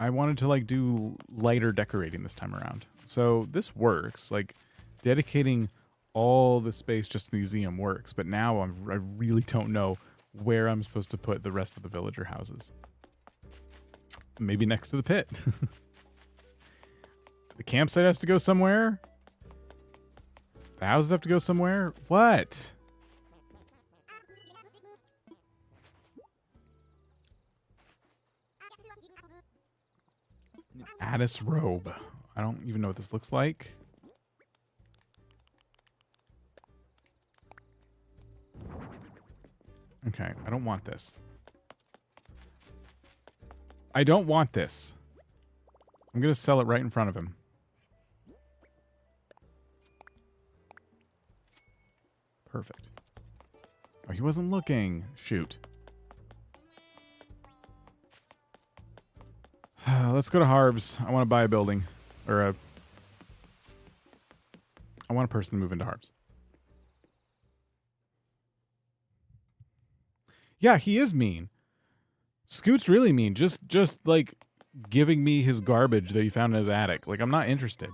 I wanted to like do lighter decorating this time around. So this works. Like dedicating all the space just to the museum works. But now I really don't know where I'm supposed to put the rest of the villager houses. Maybe next to the pit. The campsite has to go somewhere. The houses have to go somewhere. What? Addis robe. I don't even know what this looks like. Okay, I don't want this. I don't want this. I'm going to sell it right in front of him. Perfect. Oh, he wasn't looking. Shoot. Let's go to Harv's. I want to buy a building. I want a person to move into Harv's. Yeah, he is mean. Scoot's really mean. Just like giving me his garbage that he found in his attic. Like, I'm not interested.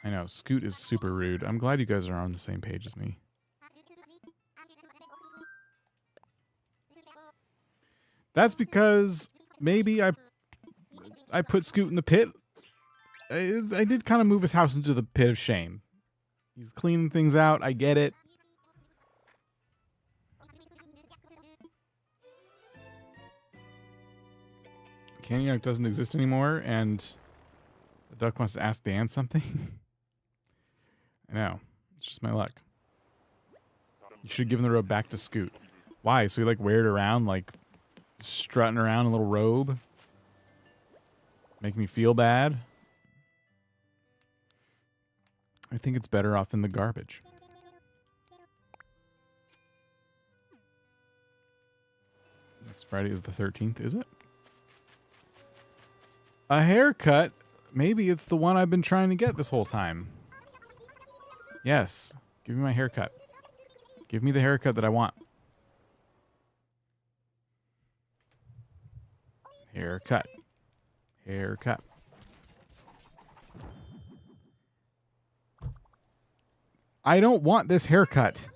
I know, Scoot is super rude. I'm glad you guys are on the same page as me. That's because maybe I put Scoot in the pit. I did kind of move his house into the pit of shame. He's cleaning things out. I get it. CanyonDuck doesn't exist anymore, and the duck wants to ask Dan something. I know. It's just my luck. You should have given the robe back to Scoot. Why? So he like wear it around, like strutting around in a little robe? Make me feel bad? I think it's better off in the garbage. Next Friday is the 13th, is it? A haircut? Maybe it's the one I've been trying to get this whole time. Yes. Give me my haircut. Give me the haircut that I want. Haircut. Haircut. I don't want this haircut.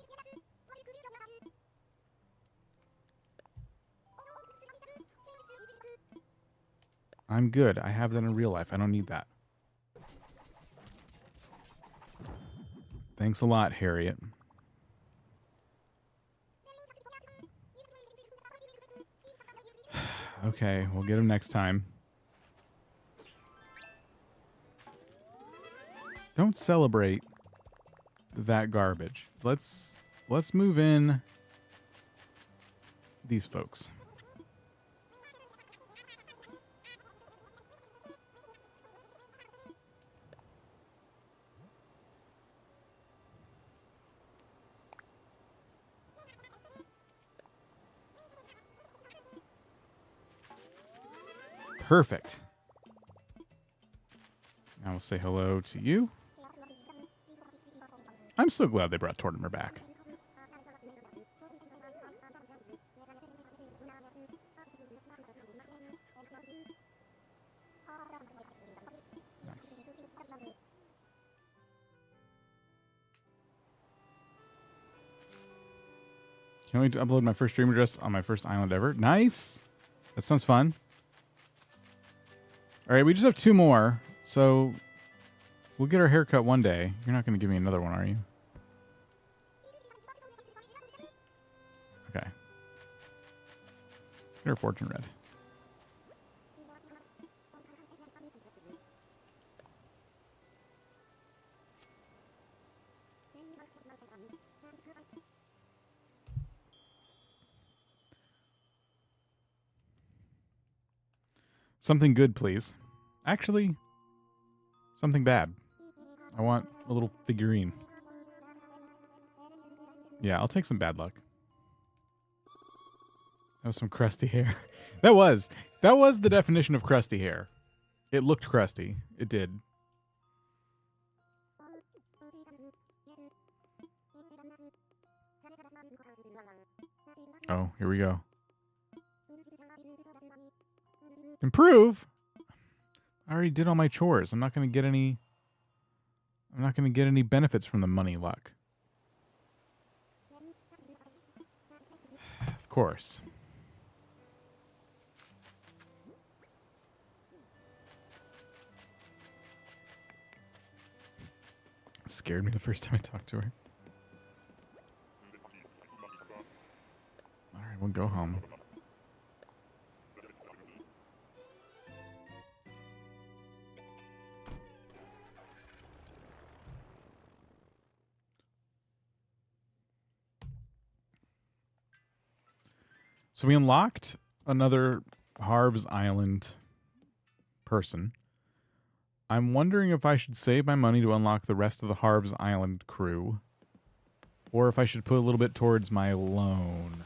I'm good. I have that in real life. I don't need that. Thanks a lot, Harriet. Okay, we'll get him next time. Don't celebrate that garbage. Let's move in these folks. Perfect. Now we'll say hello to you. I'm so glad they brought Tortimer back. Nice. Can't wait to upload my first stream address on my first island ever. Nice. That sounds fun. All right, we just have 2 more, so we'll get our haircut one day. You're not going to give me another one, are you? Okay. Get our fortune red. Something good, please. Actually, something bad. I want a little figurine. Yeah, I'll take some bad luck. That was some crusty hair. That was the definition of crusty hair. It looked crusty. It did. Oh, here we go. Improve? I already did all my chores. I'm not going to get any benefits from the money luck. Of course. It scared me the first time I talked to her. All right, we'll go home. So we unlocked another Harv's Island person. I'm wondering if I should save my money to unlock the rest of the Harv's Island crew, or if I should put a little bit towards my loan.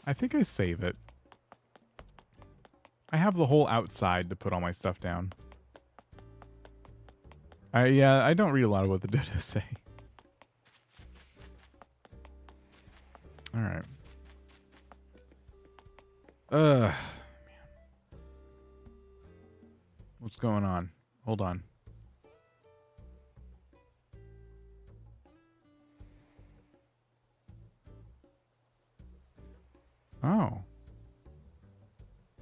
I think I save it. I have the whole outside to put all my stuff down. Yeah, I don't read a lot of what the dodos say. All right. Man. What's going on? Hold on. Oh.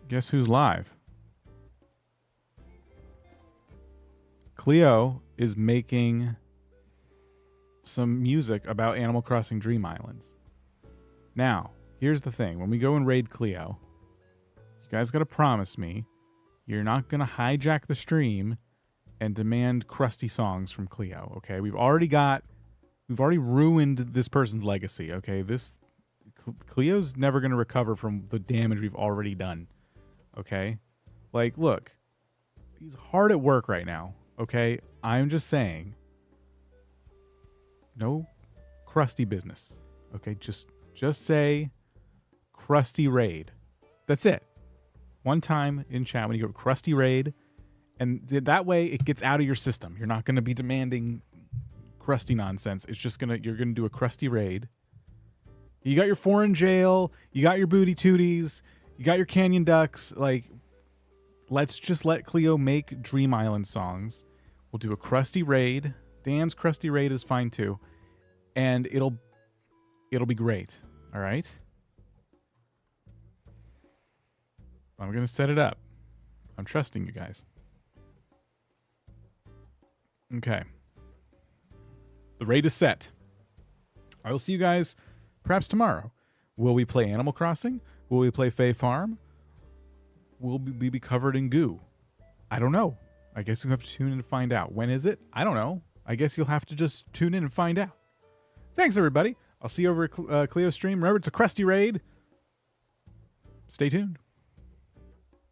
Guess who's live? Cleo is making some music about Animal Crossing Dream Islands. Now, here's the thing. When we go and raid Cleo, you guys got to promise me you're not going to hijack the stream and demand crusty songs from Cleo, okay? We've already ruined this person's legacy, okay? Cleo's never going to recover from the damage we've already done, okay? Like, look, he's hard at work right now, okay? I'm just saying, no crusty business, okay? Just say crusty raid. That's it. One time in chat when you go crusty raid, and that way it gets out of your system. You're not going to be demanding crusty nonsense. It's just you're gonna do a crusty raid. You got your foreign jail, you got your booty tooties, you got your CanyonDucks. Like, let's just let Cleo make Dream Island songs. We'll do a crusty raid. Dan's crusty raid is fine too, and it'll be great. All right. I'm going to set it up. I'm trusting you guys. Okay. The raid is set. I will see you guys perhaps tomorrow. Will we play Animal Crossing? Will we play Fae Farm? Will we be covered in goo? I don't know. I guess you'll have to tune in to find out. When is it? I don't know. I guess you'll have to just tune in and find out. Thanks, everybody. I'll see you over at Cleo's stream. Remember, it's a crusty raid. Stay tuned.